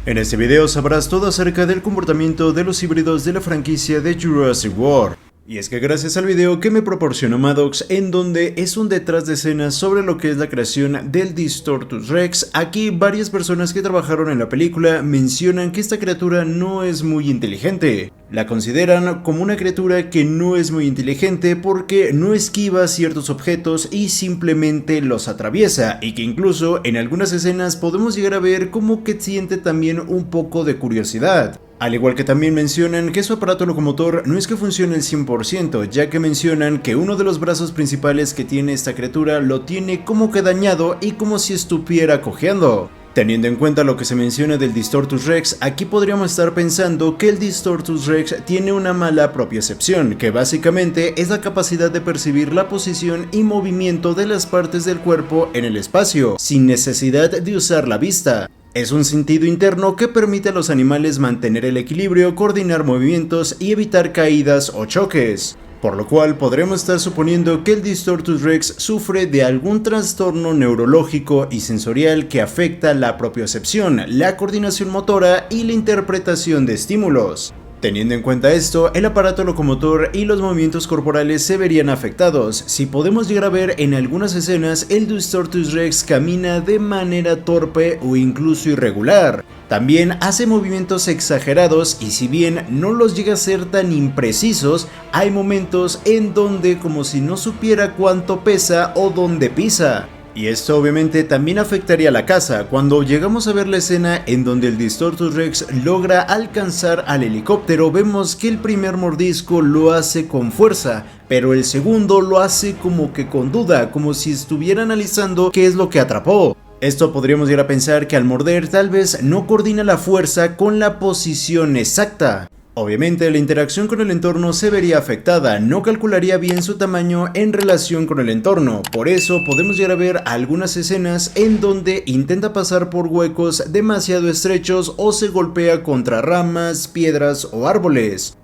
En este video sabrás todo acerca del comportamiento de los híbridos de la franquicia de Jurassic World. Y es que gracias al video que me proporcionó Maddox, en donde es un detrás de escenas sobre lo que es la creación del Distortus Rex, aquí varias personas que trabajaron en la película mencionan que esta criatura no es muy inteligente. La consideran como una criatura que no es muy inteligente porque no esquiva ciertos objetos y simplemente los atraviesa, y que incluso en algunas escenas podemos llegar a ver como que siente también un poco de curiosidad. Al igual que también mencionan que su aparato locomotor no es que funcione al 100%, ya que mencionan que uno de los brazos principales que tiene esta criatura lo tiene como que dañado y como si estuviera cojeando. Teniendo en cuenta lo que se menciona del Distortus Rex, aquí podríamos estar pensando que el Distortus Rex tiene una mala propiocepción, que básicamente es la capacidad de percibir la posición y movimiento de las partes del cuerpo en el espacio, sin necesidad de usar la vista. Es un sentido interno que permite a los animales mantener el equilibrio, coordinar movimientos y evitar caídas o choques. Por lo cual podremos estar suponiendo que el Distortus Rex sufre de algún trastorno neurológico y sensorial que afecta la propiocepción, la coordinación motora y la interpretación de estímulos. Teniendo en cuenta esto, el aparato locomotor y los movimientos corporales se verían afectados. Si podemos llegar a ver en algunas escenas, el Distortus Rex camina de manera torpe o incluso irregular. También hace movimientos exagerados y si bien no los llega a ser tan imprecisos, hay momentos en donde como si no supiera cuánto pesa o dónde pisa. Y esto obviamente también afectaría a la caza. Cuando llegamos a ver la escena en donde el Distortus Rex logra alcanzar al helicóptero, vemos que el primer mordisco lo hace con fuerza, pero el segundo lo hace como que con duda, como si estuviera analizando qué es lo que atrapó. Esto podríamos llegar a pensar que al morder tal vez no coordina la fuerza con la posición exacta. Obviamente la interacción con el entorno se vería afectada, no calcularía bien su tamaño en relación con el entorno, por eso podemos llegar a ver algunas escenas en donde intenta pasar por huecos demasiado estrechos o se golpea contra ramas, piedras o árboles.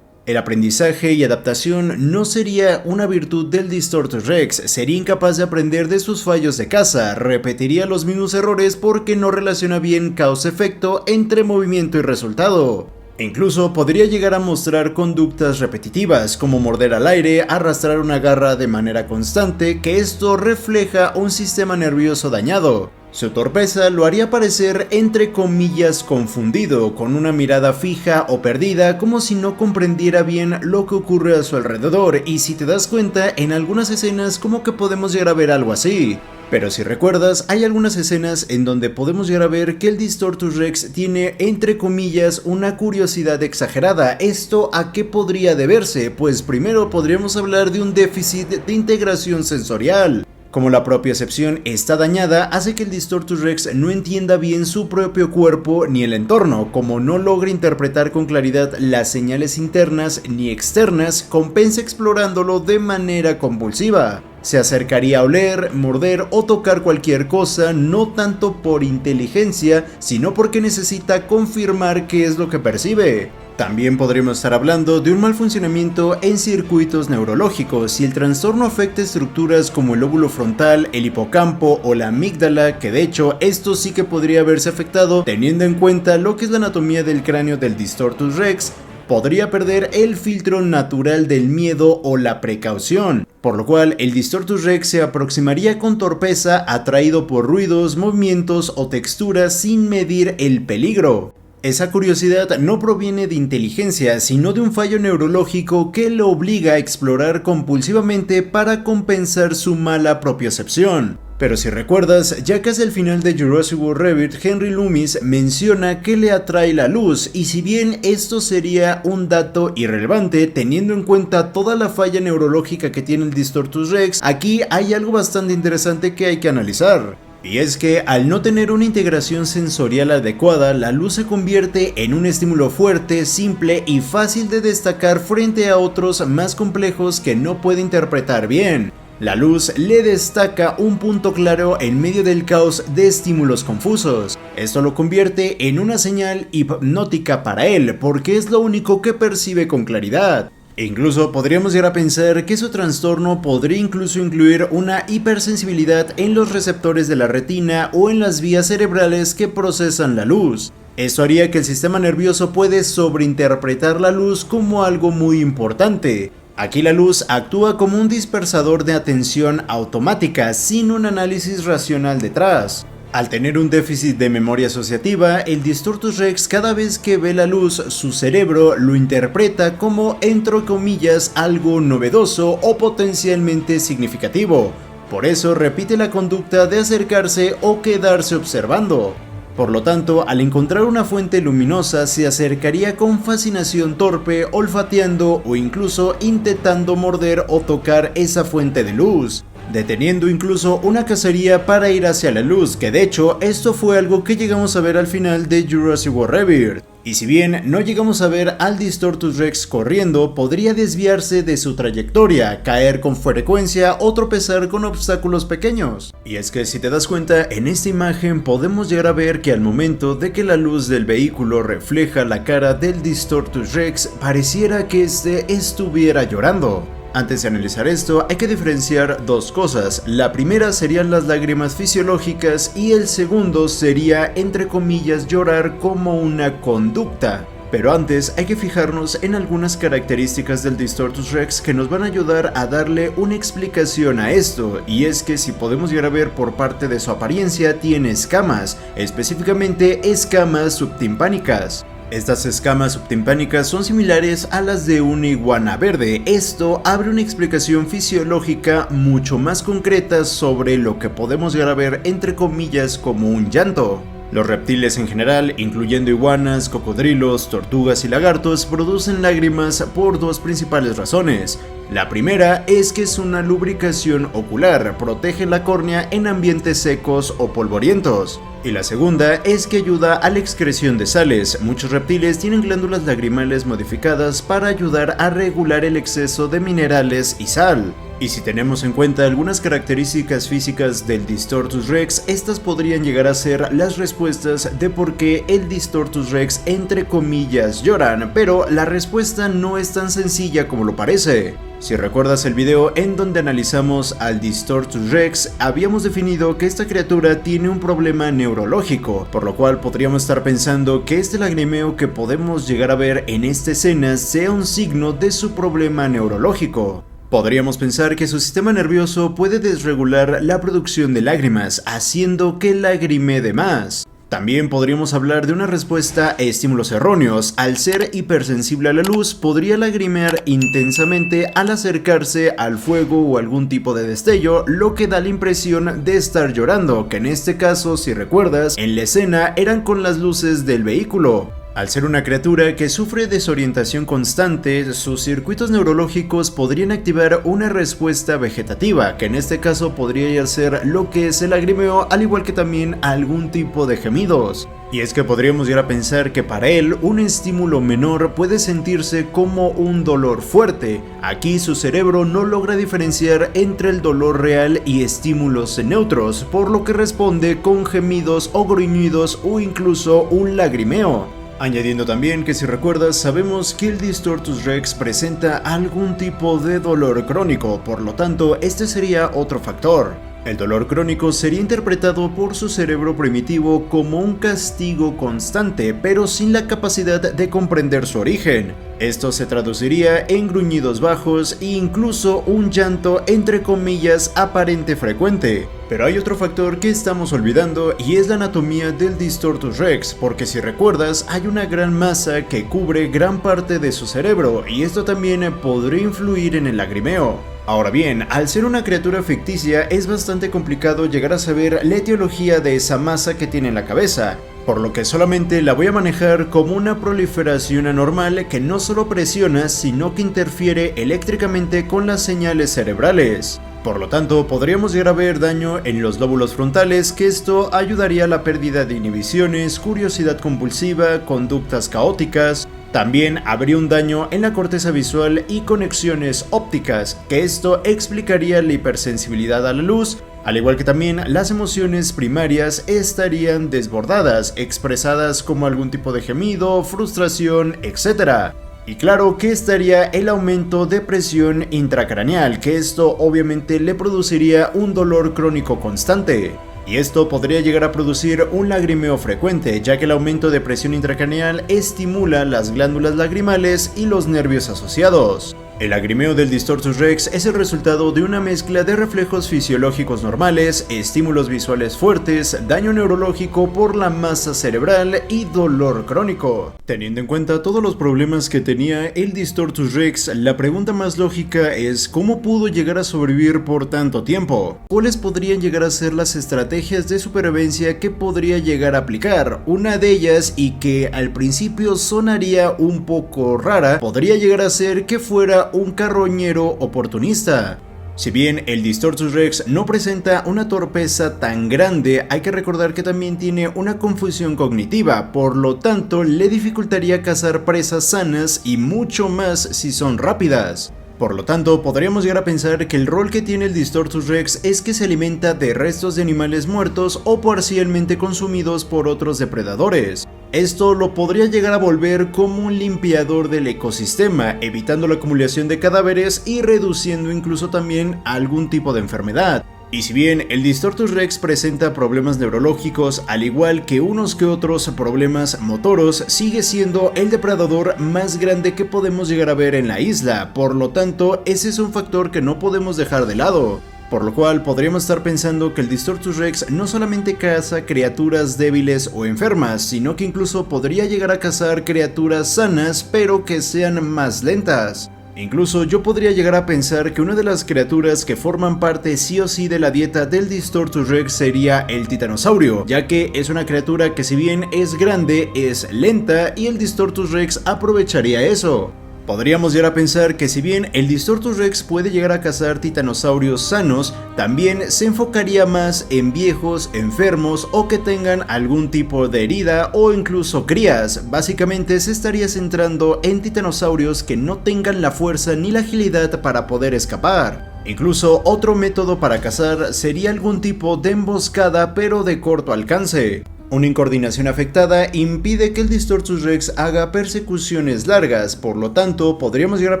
El aprendizaje y adaptación no sería una virtud del Distortus Rex, sería incapaz de aprender de sus fallos de caza, repetiría los mismos errores porque no relaciona bien causa-efecto entre movimiento y resultado. Incluso podría llegar a mostrar conductas repetitivas, como morder al aire, arrastrar una garra de manera constante, que esto refleja un sistema nervioso dañado. Su torpeza lo haría parecer entre comillas confundido, con una mirada fija o perdida, como si no comprendiera bien lo que ocurre a su alrededor, y si te das cuenta, en algunas escenas como que podemos llegar a ver algo así. Pero si recuerdas, hay algunas escenas en donde podemos llegar a ver que el Distortus Rex tiene entre comillas una curiosidad exagerada. ¿Esto a qué podría deberse? Pues primero podríamos hablar de un déficit de integración sensorial. Como la propiocepción está dañada, hace que el Distortus Rex no entienda bien su propio cuerpo ni el entorno. Como no logra interpretar con claridad las señales internas ni externas, compensa explorándolo de manera compulsiva. Se acercaría a oler, morder o tocar cualquier cosa, no tanto por inteligencia, sino porque necesita confirmar qué es lo que percibe. También podríamos estar hablando de un mal funcionamiento en circuitos neurológicos. Si el trastorno afecta estructuras como el lóbulo frontal, el hipocampo o la amígdala, que de hecho esto sí que podría haberse afectado teniendo en cuenta lo que es la anatomía del cráneo del Distortus Rex, podría perder el filtro natural del miedo o la precaución, por lo cual el Distortus Rex se aproximaría con torpeza atraído por ruidos, movimientos o texturas sin medir el peligro. Esa curiosidad no proviene de inteligencia, sino de un fallo neurológico que lo obliga a explorar compulsivamente para compensar su mala propiocepción. Pero si recuerdas, ya casi al final de Jurassic World Rebirth, Henry Loomis menciona que le atrae la luz, y si bien esto sería un dato irrelevante teniendo en cuenta toda la falla neurológica que tiene el Distortus Rex, aquí hay algo bastante interesante que hay que analizar. Y es que al no tener una integración sensorial adecuada, la luz se convierte en un estímulo fuerte, simple y fácil de destacar frente a otros más complejos que no puede interpretar bien. La luz le destaca un punto claro en medio del caos de estímulos confusos. Esto lo convierte en una señal hipnótica para él, porque es lo único que percibe con claridad. E incluso podríamos llegar a pensar que su trastorno podría incluso incluir una hipersensibilidad en los receptores de la retina o en las vías cerebrales que procesan la luz. Esto haría que el sistema nervioso puede sobreinterpretar la luz como algo muy importante. Aquí la luz actúa como un dispersador de atención automática sin un análisis racional detrás. Al tener un déficit de memoria asociativa, el Distortus Rex cada vez que ve la luz, su cerebro lo interpreta como, entre comillas, algo novedoso o potencialmente significativo. Por eso repite la conducta de acercarse o quedarse observando. Por lo tanto, al encontrar una fuente luminosa se acercaría con fascinación torpe, olfateando o incluso intentando morder o tocar esa fuente de luz, deteniendo incluso una cacería para ir hacia la luz, que de hecho esto fue algo que llegamos a ver al final de Jurassic World Rebirth. Y si bien no llegamos a ver al Distortus Rex corriendo, podría desviarse de su trayectoria, caer con frecuencia o tropezar con obstáculos pequeños. Y es que si te das cuenta, en esta imagen podemos llegar a ver que al momento de que la luz del vehículo refleja la cara del Distortus Rex, pareciera que este estuviera llorando. Antes de analizar esto, hay que diferenciar dos cosas. La primera serían las lágrimas fisiológicas y el segundo sería, entre comillas, llorar como una conducta. Pero antes hay que fijarnos en algunas características del Distortus Rex que nos van a ayudar a darle una explicación a esto, y es que si podemos llegar a ver por parte de su apariencia tiene escamas, específicamente escamas subtimpánicas. Estas escamas subtimpánicas son similares a las de una iguana verde. Esto abre una explicación fisiológica mucho más concreta sobre lo que podemos llegar a ver entre comillas como un llanto. Los reptiles en general, incluyendo iguanas, cocodrilos, tortugas y lagartos, producen lágrimas por dos principales razones. La primera es que es una lubricación ocular, protege la córnea en ambientes secos o polvorientos. Y la segunda es que ayuda a la excreción de sales. Muchos reptiles tienen glándulas lagrimales modificadas para ayudar a regular el exceso de minerales y sal. Y si tenemos en cuenta algunas características físicas del Distortus Rex, estas podrían llegar a ser las respuestas de por qué el Distortus Rex entre comillas lloran, pero la respuesta no es tan sencilla como lo parece. Si recuerdas el video en donde analizamos al Distortus Rex, habíamos definido que esta criatura tiene un problema neurológico, por lo cual podríamos estar pensando que este lagrimeo que podemos llegar a ver en esta escena sea un signo de su problema neurológico. Podríamos pensar que su sistema nervioso puede desregular la producción de lágrimas, haciendo que lagrime de más. También podríamos hablar de una respuesta a estímulos erróneos. Al ser hipersensible a la luz, podría lagrimear intensamente al acercarse al fuego o algún tipo de destello, lo que da la impresión de estar llorando, que en este caso, si recuerdas, en la escena eran con las luces del vehículo. Al ser una criatura que sufre desorientación constante, sus circuitos neurológicos podrían activar una respuesta vegetativa, que en este caso podría ser lo que es el lagrimeo, al igual que también algún tipo de gemidos. Y es que podríamos llegar a pensar que para él un estímulo menor puede sentirse como un dolor fuerte. Aquí su cerebro no logra diferenciar entre el dolor real y estímulos neutros, por lo que responde con gemidos o gruñidos o incluso un lagrimeo. Añadiendo también que si recuerdas, sabemos que el Distortus Rex presenta algún tipo de dolor crónico, por lo tanto este sería otro factor. El dolor crónico sería interpretado por su cerebro primitivo como un castigo constante, pero sin la capacidad de comprender su origen. Esto se traduciría en gruñidos bajos e incluso un llanto entre comillas aparente frecuente. Pero hay otro factor que estamos olvidando y es la anatomía del Distortus Rex, porque si recuerdas hay una gran masa que cubre gran parte de su cerebro y esto también podría influir en el lagrimeo. Ahora bien, al ser una criatura ficticia es bastante complicado llegar a saber la etiología de esa masa que tiene en la cabeza, por lo que solamente la voy a manejar como una proliferación anormal que no solo presiona sino que interfiere eléctricamente con las señales cerebrales. Por lo tanto, podríamos llegar a ver daño en los lóbulos frontales, que esto ayudaría a la pérdida de inhibiciones, curiosidad compulsiva, conductas caóticas. También habría un daño en la corteza visual y conexiones ópticas, que esto explicaría la hipersensibilidad a la luz, al igual que también las emociones primarias estarían desbordadas, expresadas como algún tipo de gemido, frustración, etc. Y claro que estaría el aumento de presión intracraneal, que esto obviamente le produciría un dolor crónico constante. y esto podría llegar a producir un lagrimeo frecuente, ya que el aumento de presión intracraneal estimula las glándulas lagrimales y los nervios asociados. El lagrimeo del Distortus Rex es el resultado de una mezcla de reflejos fisiológicos normales, estímulos visuales fuertes, daño neurológico por la masa cerebral y dolor crónico. Teniendo en cuenta todos los problemas que tenía el Distortus Rex, la pregunta más lógica es ¿cómo pudo llegar a sobrevivir por tanto tiempo? ¿Cuáles podrían llegar a ser las estrategias de supervivencia que podría llegar a aplicar? Una de ellas, y que al principio sonaría un poco rara, podría llegar a ser que fuera un carroñero oportunista. Si bien el Distortus Rex no presenta una torpeza tan grande, hay que recordar que también tiene una confusión cognitiva, por lo tanto le dificultaría cazar presas sanas y mucho más si son rápidas. Por lo tanto, podríamos llegar a pensar que el rol que tiene el Distortus Rex es que se alimenta de restos de animales muertos o parcialmente consumidos por otros depredadores. Esto lo podría llegar a volver como un limpiador del ecosistema, evitando la acumulación de cadáveres y reduciendo incluso también algún tipo de enfermedad. Y si bien el Distortus Rex presenta problemas neurológicos, al igual que unos que otros problemas motoros, sigue siendo el depredador más grande que podemos llegar a ver en la isla, por lo tanto, ese es un factor que no podemos dejar de lado. Por lo cual podríamos estar pensando que el Distortus Rex no solamente caza criaturas débiles o enfermas, sino que incluso podría llegar a cazar criaturas sanas, pero que sean más lentas. Incluso yo podría llegar a pensar que una de las criaturas que forman parte sí o sí de la dieta del Distortus Rex sería el titanosaurio, ya que es una criatura que si bien es grande, es lenta y el Distortus Rex aprovecharía eso. Podríamos llegar a pensar que si bien el Distortus Rex puede llegar a cazar titanosaurios sanos, también se enfocaría más en viejos, enfermos o que tengan algún tipo de herida o incluso crías. Básicamente se estaría centrando en titanosaurios que no tengan la fuerza ni la agilidad para poder escapar. Incluso otro método para cazar sería algún tipo de emboscada pero de corto alcance. Una incoordinación afectada impide que el Distortus Rex haga persecuciones largas, por lo tanto podríamos llegar a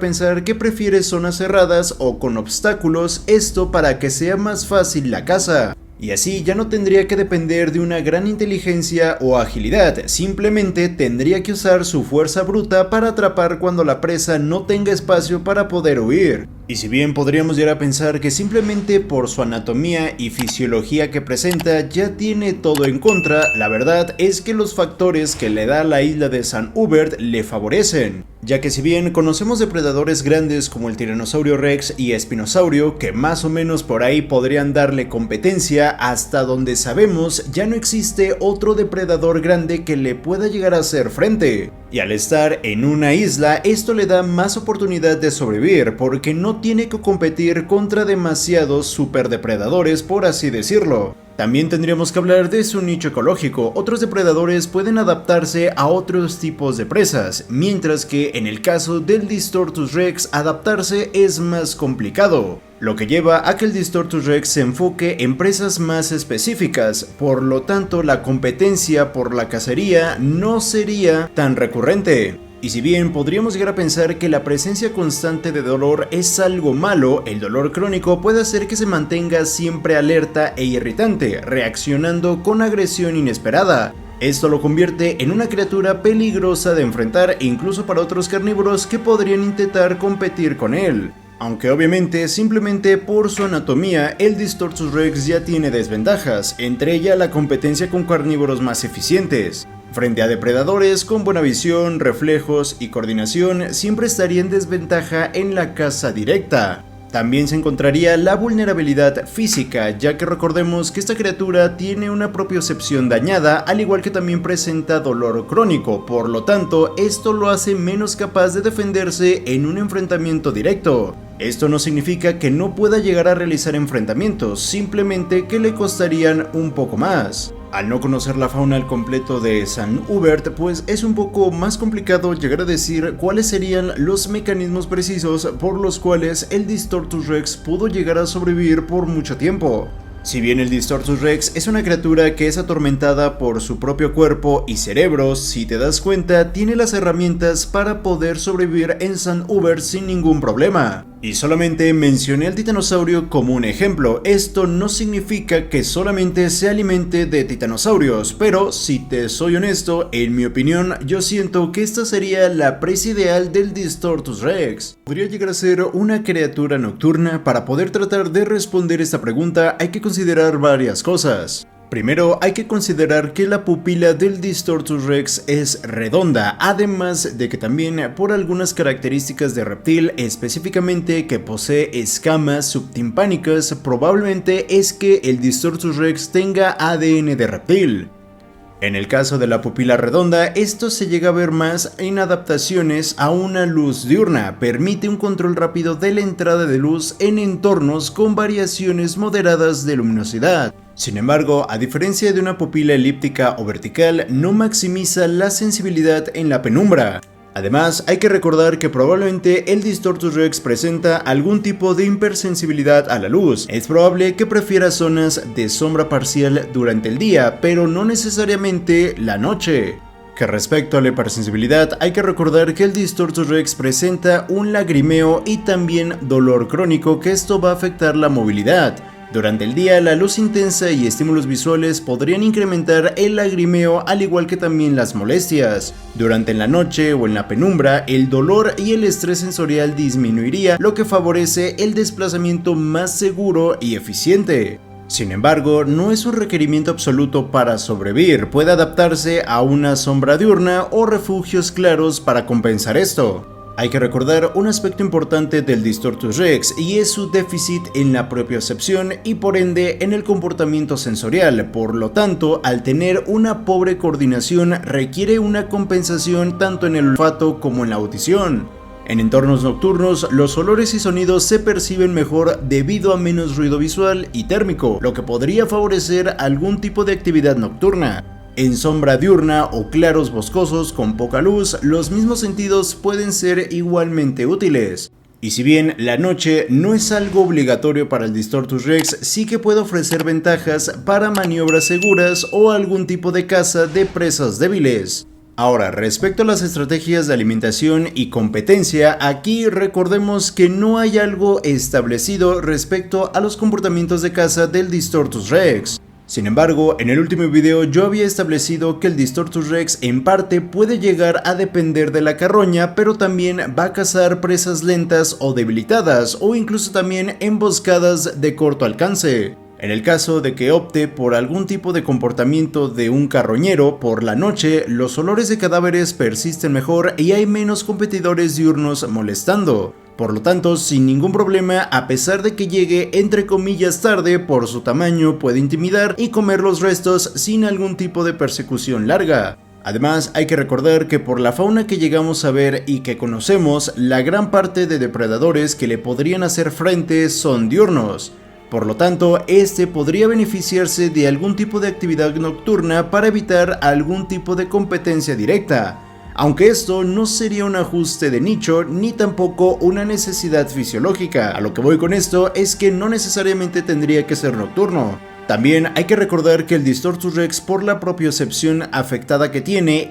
pensar que prefiere zonas cerradas o con obstáculos, esto para que sea más fácil la caza. Y así ya no tendría que depender de una gran inteligencia o agilidad, simplemente tendría que usar su fuerza bruta para atrapar cuando la presa no tenga espacio para poder huir. Y si bien podríamos llegar a pensar que simplemente por su anatomía y fisiología que presenta ya tiene todo en contra, la verdad es que los factores que le da la isla de St. Hubert le favorecen, ya que si bien conocemos depredadores grandes como el Tiranosaurio Rex y Espinosaurio, que más o menos por ahí podrían darle competencia, hasta donde sabemos ya no existe otro depredador grande que le pueda llegar a hacer frente. Y al estar en una isla, esto le da más oportunidad de sobrevivir, porque no tiene que competir contra demasiados superdepredadores, por así decirlo. También tendríamos que hablar de su nicho ecológico. Otros depredadores pueden adaptarse a otros tipos de presas, mientras que en el caso del Distortus Rex adaptarse es más complicado, lo que lleva a que el Distortus Rex se enfoque en presas más específicas, por lo tanto la competencia por la cacería no sería tan recurrente. Y si bien podríamos llegar a pensar que la presencia constante de dolor es algo malo, el dolor crónico puede hacer que se mantenga siempre alerta e irritante, reaccionando con agresión inesperada. Esto lo convierte en una criatura peligrosa de enfrentar incluso para otros carnívoros que podrían intentar competir con él. Aunque obviamente simplemente por su anatomía el Distortus Rex ya tiene desventajas, entre ellas la competencia con carnívoros más eficientes. Frente a depredadores con buena visión, reflejos y coordinación, siempre estaría en desventaja en la caza directa. También se encontraría la vulnerabilidad física, ya que recordemos que esta criatura tiene una propiocepción dañada, al igual que también presenta dolor crónico, por lo tanto, esto lo hace menos capaz de defenderse en un enfrentamiento directo. Esto no significa que no pueda llegar a realizar enfrentamientos, simplemente que le costarían un poco más. Al no conocer la fauna al completo de St. Hubert, pues es un poco más complicado llegar a decir cuáles serían los mecanismos precisos por los cuales el Distortus Rex pudo llegar a sobrevivir por mucho tiempo. Si bien el Distortus Rex es una criatura que es atormentada por su propio cuerpo y cerebro, si te das cuenta, tiene las herramientas para poder sobrevivir en St. Hubert sin ningún problema. Y solamente mencioné al titanosaurio como un ejemplo. Esto no significa que solamente se alimente de titanosaurios, pero si te soy honesto, en mi opinión, yo siento que esta sería la presa ideal del Distortus Rex. Podría llegar a ser una criatura nocturna. Para poder tratar de responder esta pregunta hay que considerar varias cosas. Primero, hay que considerar que la pupila del Distortus Rex es redonda, además de que también por algunas características de reptil, específicamente que posee escamas subtimpánicas, probablemente es que el Distortus Rex tenga ADN de reptil. En el caso de la pupila redonda, esto se llega a ver más en adaptaciones a una luz diurna. Permite un control rápido de la entrada de luz en entornos con variaciones moderadas de luminosidad. Sin embargo, a diferencia de una pupila elíptica o vertical, no maximiza la sensibilidad en la penumbra. Además, hay que recordar que probablemente el Distortus Rex presenta algún tipo de hipersensibilidad a la luz. Es probable que prefiera zonas de sombra parcial durante el día, pero no necesariamente la noche. Que respecto a la hipersensibilidad, hay que recordar que el Distortus Rex presenta un lagrimeo y también dolor crónico, que esto va a afectar la movilidad. Durante el día, la luz intensa y estímulos visuales podrían incrementar el lagrimeo, al igual que también las molestias. Durante la noche o en la penumbra, el dolor y el estrés sensorial disminuiría, lo que favorece el desplazamiento más seguro y eficiente. Sin embargo, no es un requerimiento absoluto para sobrevivir. Puede adaptarse a una sombra diurna o refugios claros para compensar esto. Hay que recordar un aspecto importante del Distortus Rex y es su déficit en la propiocepción y por ende en el comportamiento sensorial. Por lo tanto, al tener una pobre coordinación requiere una compensación tanto en el olfato como en la audición. En entornos nocturnos, los olores y sonidos se perciben mejor debido a menos ruido visual y térmico, lo que podría favorecer algún tipo de actividad nocturna. En sombra diurna o claros boscosos con poca luz, los mismos sentidos pueden ser igualmente útiles. Y si bien la noche no es algo obligatorio para el Distortus Rex, sí que puede ofrecer ventajas para maniobras seguras o algún tipo de caza de presas débiles. Ahora, respecto a las estrategias de alimentación y competencia, aquí recordemos que no hay algo establecido respecto a los comportamientos de caza del Distortus Rex. Sin embargo, en el último video yo había establecido que el Distortus Rex en parte puede llegar a depender de la carroña, pero también va a cazar presas lentas o debilitadas, o incluso también emboscadas de corto alcance. En el caso de que opte por algún tipo de comportamiento de un carroñero, por la noche los olores de cadáveres persisten mejor y hay menos competidores diurnos molestando. Por lo tanto, sin ningún problema, a pesar de que llegue entre comillas tarde, por su tamaño puede intimidar y comer los restos sin algún tipo de persecución larga. Además, hay que recordar que por la fauna que llegamos a ver y que conocemos, la gran parte de depredadores que le podrían hacer frente son diurnos. Por lo tanto, este podría beneficiarse de algún tipo de actividad nocturna para evitar algún tipo de competencia directa. Aunque esto no sería un ajuste de nicho ni tampoco una necesidad fisiológica. A lo que voy con esto es que no necesariamente tendría que ser nocturno. También hay que recordar que el Distortus Rex, por la propiocepción afectada que tiene,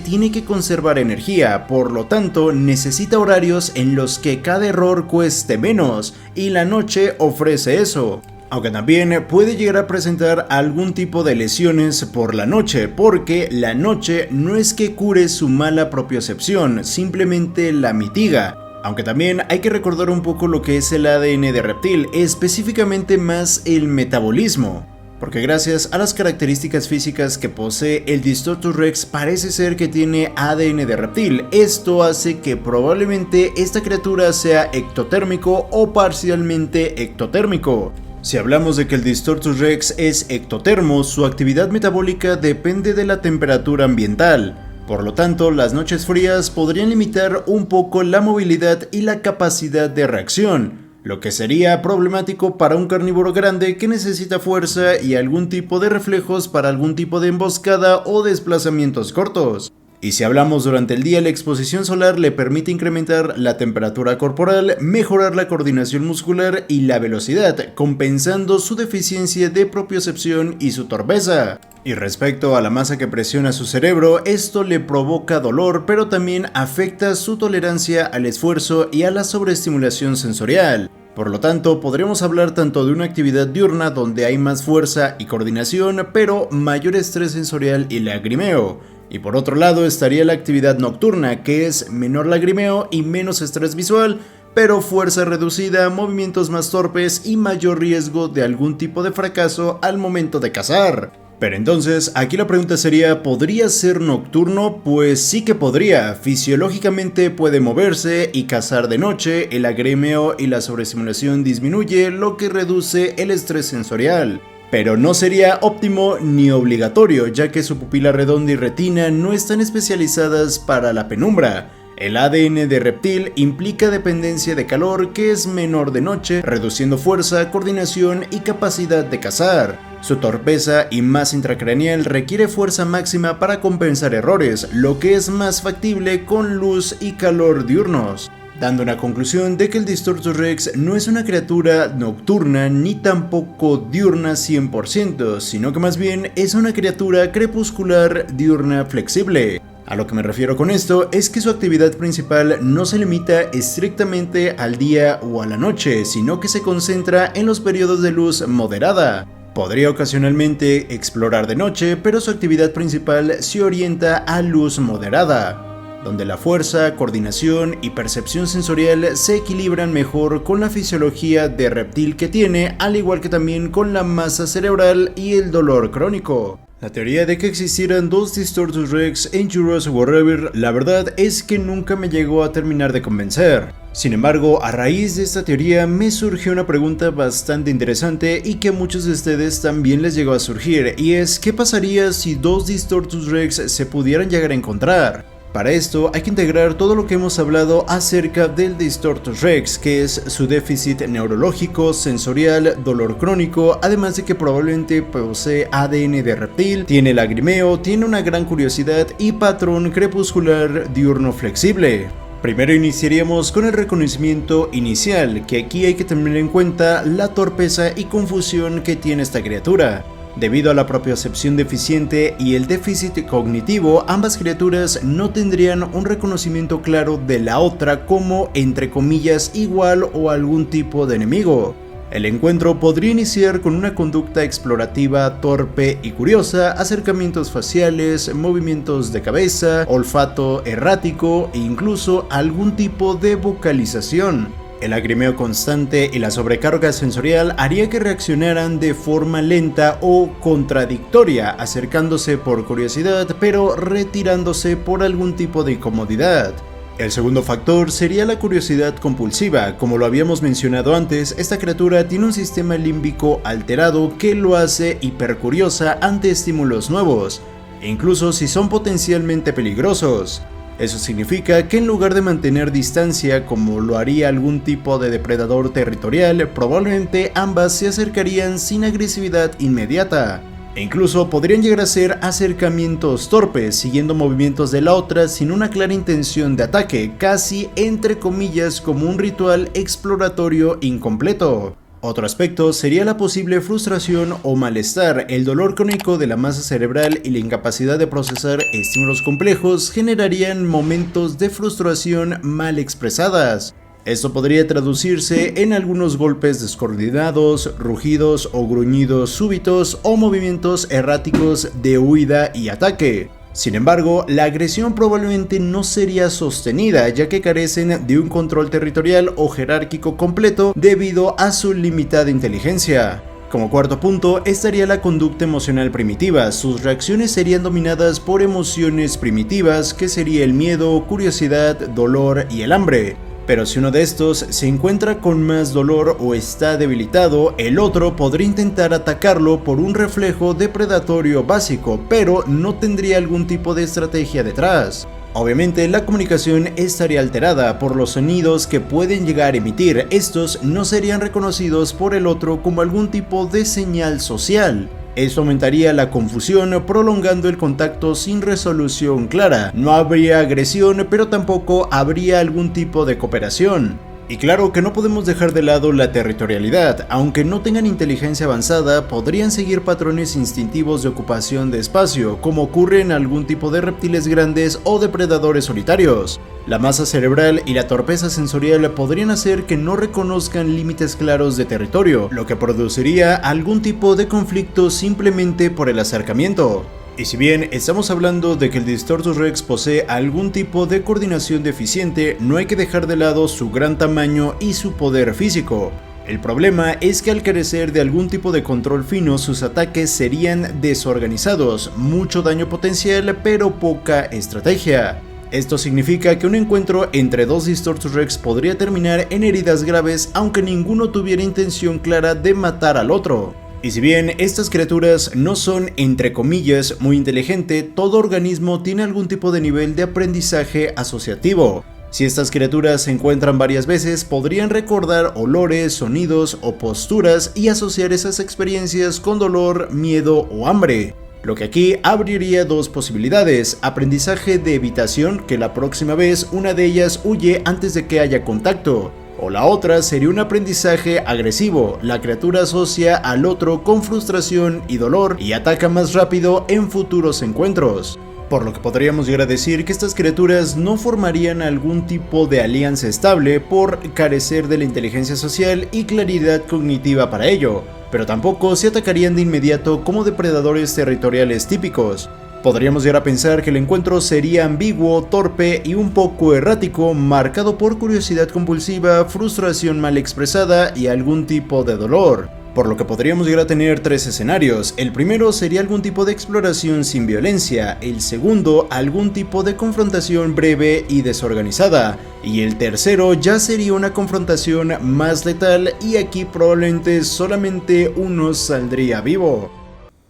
tiene que conservar energía, por lo tanto necesita horarios en los que cada error cueste menos, y la noche ofrece eso. Aunque también puede llegar a presentar algún tipo de lesiones por la noche, porque la noche no es que cure su mala propiocepción, simplemente la mitiga. Aunque también hay que recordar un poco lo que es el ADN de reptil, específicamente más el metabolismo. Porque gracias a las características físicas que posee el Distortus Rex parece ser que tiene ADN de reptil. Esto hace que probablemente esta criatura sea ectotérmico o parcialmente ectotérmico. Si hablamos de que el Distortus Rex es ectotermo, su actividad metabólica depende de la temperatura ambiental. Por lo tanto, las noches frías podrían limitar un poco la movilidad y la capacidad de reacción, lo que sería problemático para un carnívoro grande que necesita fuerza y algún tipo de reflejos para algún tipo de emboscada o desplazamientos cortos. Y si hablamos durante el día, la exposición solar le permite incrementar la temperatura corporal, mejorar la coordinación muscular y la velocidad, compensando su deficiencia de propiocepción y su torpeza. Y respecto a la masa que presiona su cerebro, esto le provoca dolor, pero también afecta su tolerancia al esfuerzo y a la sobreestimulación sensorial. Por lo tanto, podremos hablar tanto de una actividad diurna donde hay más fuerza y coordinación, pero mayor estrés sensorial y lagrimeo. Y por otro lado estaría la actividad nocturna, que es menor lagrimeo y menos estrés visual, pero fuerza reducida, movimientos más torpes y mayor riesgo de algún tipo de fracaso al momento de cazar. Pero entonces, aquí la pregunta sería, ¿podría ser nocturno? Pues sí que podría. Fisiológicamente puede moverse y cazar de noche, el lagrimeo y la sobreestimulación disminuye, lo que reduce el estrés sensorial. Pero no sería óptimo ni obligatorio, ya que su pupila redonda y retina no están especializadas para la penumbra. El ADN de reptil implica dependencia de calor que es menor de noche, reduciendo fuerza, coordinación y capacidad de cazar. Su torpeza y masa intracraneal requiere fuerza máxima para compensar errores, lo que es más factible con luz y calor diurnos, dando una conclusión de que el Distortus Rex no es una criatura nocturna ni tampoco diurna 100%, sino que más bien es una criatura crepuscular diurna flexible. A lo que me refiero con esto es que su actividad principal no se limita estrictamente al día o a la noche, sino que se concentra en los periodos de luz moderada. Podría ocasionalmente explorar de noche, pero su actividad principal se orienta a luz moderada, donde la fuerza, coordinación y percepción sensorial se equilibran mejor con la fisiología de reptil que tiene, al igual que también con la masa cerebral y el dolor crónico. La teoría de que existieran dos Distortus Rex en Jurassic World, la verdad es que nunca me llegó a terminar de convencer. Sin embargo, a raíz de esta teoría me surgió una pregunta bastante interesante y que a muchos de ustedes también les llegó a surgir, y es ¿qué pasaría si dos Distortus Rex se pudieran llegar a encontrar? Para esto hay que integrar todo lo que hemos hablado acerca del Distortus Rex, que es su déficit neurológico, sensorial, dolor crónico, además de que probablemente posee ADN de reptil, tiene lagrimeo, tiene una gran curiosidad y patrón crepuscular diurno flexible. Primero iniciaríamos con el reconocimiento inicial, que aquí hay que tener en cuenta la torpeza y confusión que tiene esta criatura. Debido a la propiocepción deficiente y el déficit cognitivo, ambas criaturas no tendrían un reconocimiento claro de la otra como, entre comillas, igual o algún tipo de enemigo. El encuentro podría iniciar con una conducta explorativa torpe y curiosa, acercamientos faciales, movimientos de cabeza, olfato errático e incluso algún tipo de vocalización. El lagrimeo constante y la sobrecarga sensorial haría que reaccionaran de forma lenta o contradictoria, acercándose por curiosidad pero retirándose por algún tipo de incomodidad. El segundo factor sería la curiosidad compulsiva. Como lo habíamos mencionado antes, esta criatura tiene un sistema límbico alterado que lo hace hipercuriosa ante estímulos nuevos, incluso si son potencialmente peligrosos. Eso significa que en lugar de mantener distancia como lo haría algún tipo de depredador territorial, probablemente ambas se acercarían sin agresividad inmediata. E incluso podrían llegar a ser acercamientos torpes, siguiendo movimientos de la otra sin una clara intención de ataque, casi entre comillas como un ritual exploratorio incompleto. Otro aspecto sería la posible frustración o malestar. El dolor crónico de la masa cerebral y la incapacidad de procesar estímulos complejos generarían momentos de frustración mal expresadas. Esto podría traducirse en algunos golpes descoordinados, rugidos o gruñidos súbitos o movimientos erráticos de huida y ataque. Sin embargo, la agresión probablemente no sería sostenida, ya que carecen de un control territorial o jerárquico completo debido a su limitada inteligencia. Como cuarto punto estaría la conducta emocional primitiva. Sus reacciones serían dominadas por emociones primitivas, que sería el miedo, curiosidad, dolor y el hambre. Pero si uno de estos se encuentra con más dolor o está debilitado, el otro podría intentar atacarlo por un reflejo depredatorio básico, pero no tendría algún tipo de estrategia detrás. Obviamente la comunicación estaría alterada por los sonidos que pueden llegar a emitir. Estos no serían reconocidos por el otro como algún tipo de señal social. Esto aumentaría la confusión, prolongando el contacto sin resolución clara. No habría agresión, pero tampoco habría algún tipo de cooperación. Y claro que no podemos dejar de lado la territorialidad. Aunque no tengan inteligencia avanzada, podrían seguir patrones instintivos de ocupación de espacio, como ocurre en algún tipo de reptiles grandes o depredadores solitarios. La masa cerebral y la torpeza sensorial podrían hacer que no reconozcan límites claros de territorio, lo que produciría algún tipo de conflicto simplemente por el acercamiento. Y si bien estamos hablando de que el Distortus Rex posee algún tipo de coordinación deficiente, no hay que dejar de lado su gran tamaño y su poder físico. El problema es que al carecer de algún tipo de control fino, sus ataques serían desorganizados, mucho daño potencial pero poca estrategia. Esto significa que un encuentro entre dos Distortus Rex podría terminar en heridas graves aunque ninguno tuviera intención clara de matar al otro. Y si bien estas criaturas no son, entre comillas, muy inteligentes, todo organismo tiene algún tipo de nivel de aprendizaje asociativo. Si estas criaturas se encuentran varias veces, podrían recordar olores, sonidos o posturas y asociar esas experiencias con dolor, miedo o hambre. Lo que aquí abriría dos posibilidades: aprendizaje de evitación, que la próxima vez una de ellas huye antes de que haya contacto. O la otra sería un aprendizaje agresivo, la criatura asocia al otro con frustración y dolor y ataca más rápido en futuros encuentros. Por lo que podríamos llegar a decir que estas criaturas no formarían algún tipo de alianza estable por carecer de la inteligencia social y claridad cognitiva para ello, pero tampoco se atacarían de inmediato como depredadores territoriales típicos. Podríamos llegar a pensar que el encuentro sería ambiguo, torpe y un poco errático, marcado por curiosidad compulsiva, frustración mal expresada y algún tipo de dolor. Por lo que podríamos llegar a tener tres escenarios. El primero sería algún tipo de exploración sin violencia, el segundo algún tipo de confrontación breve y desorganizada, y el tercero ya sería una confrontación más letal y aquí probablemente solamente uno saldría vivo.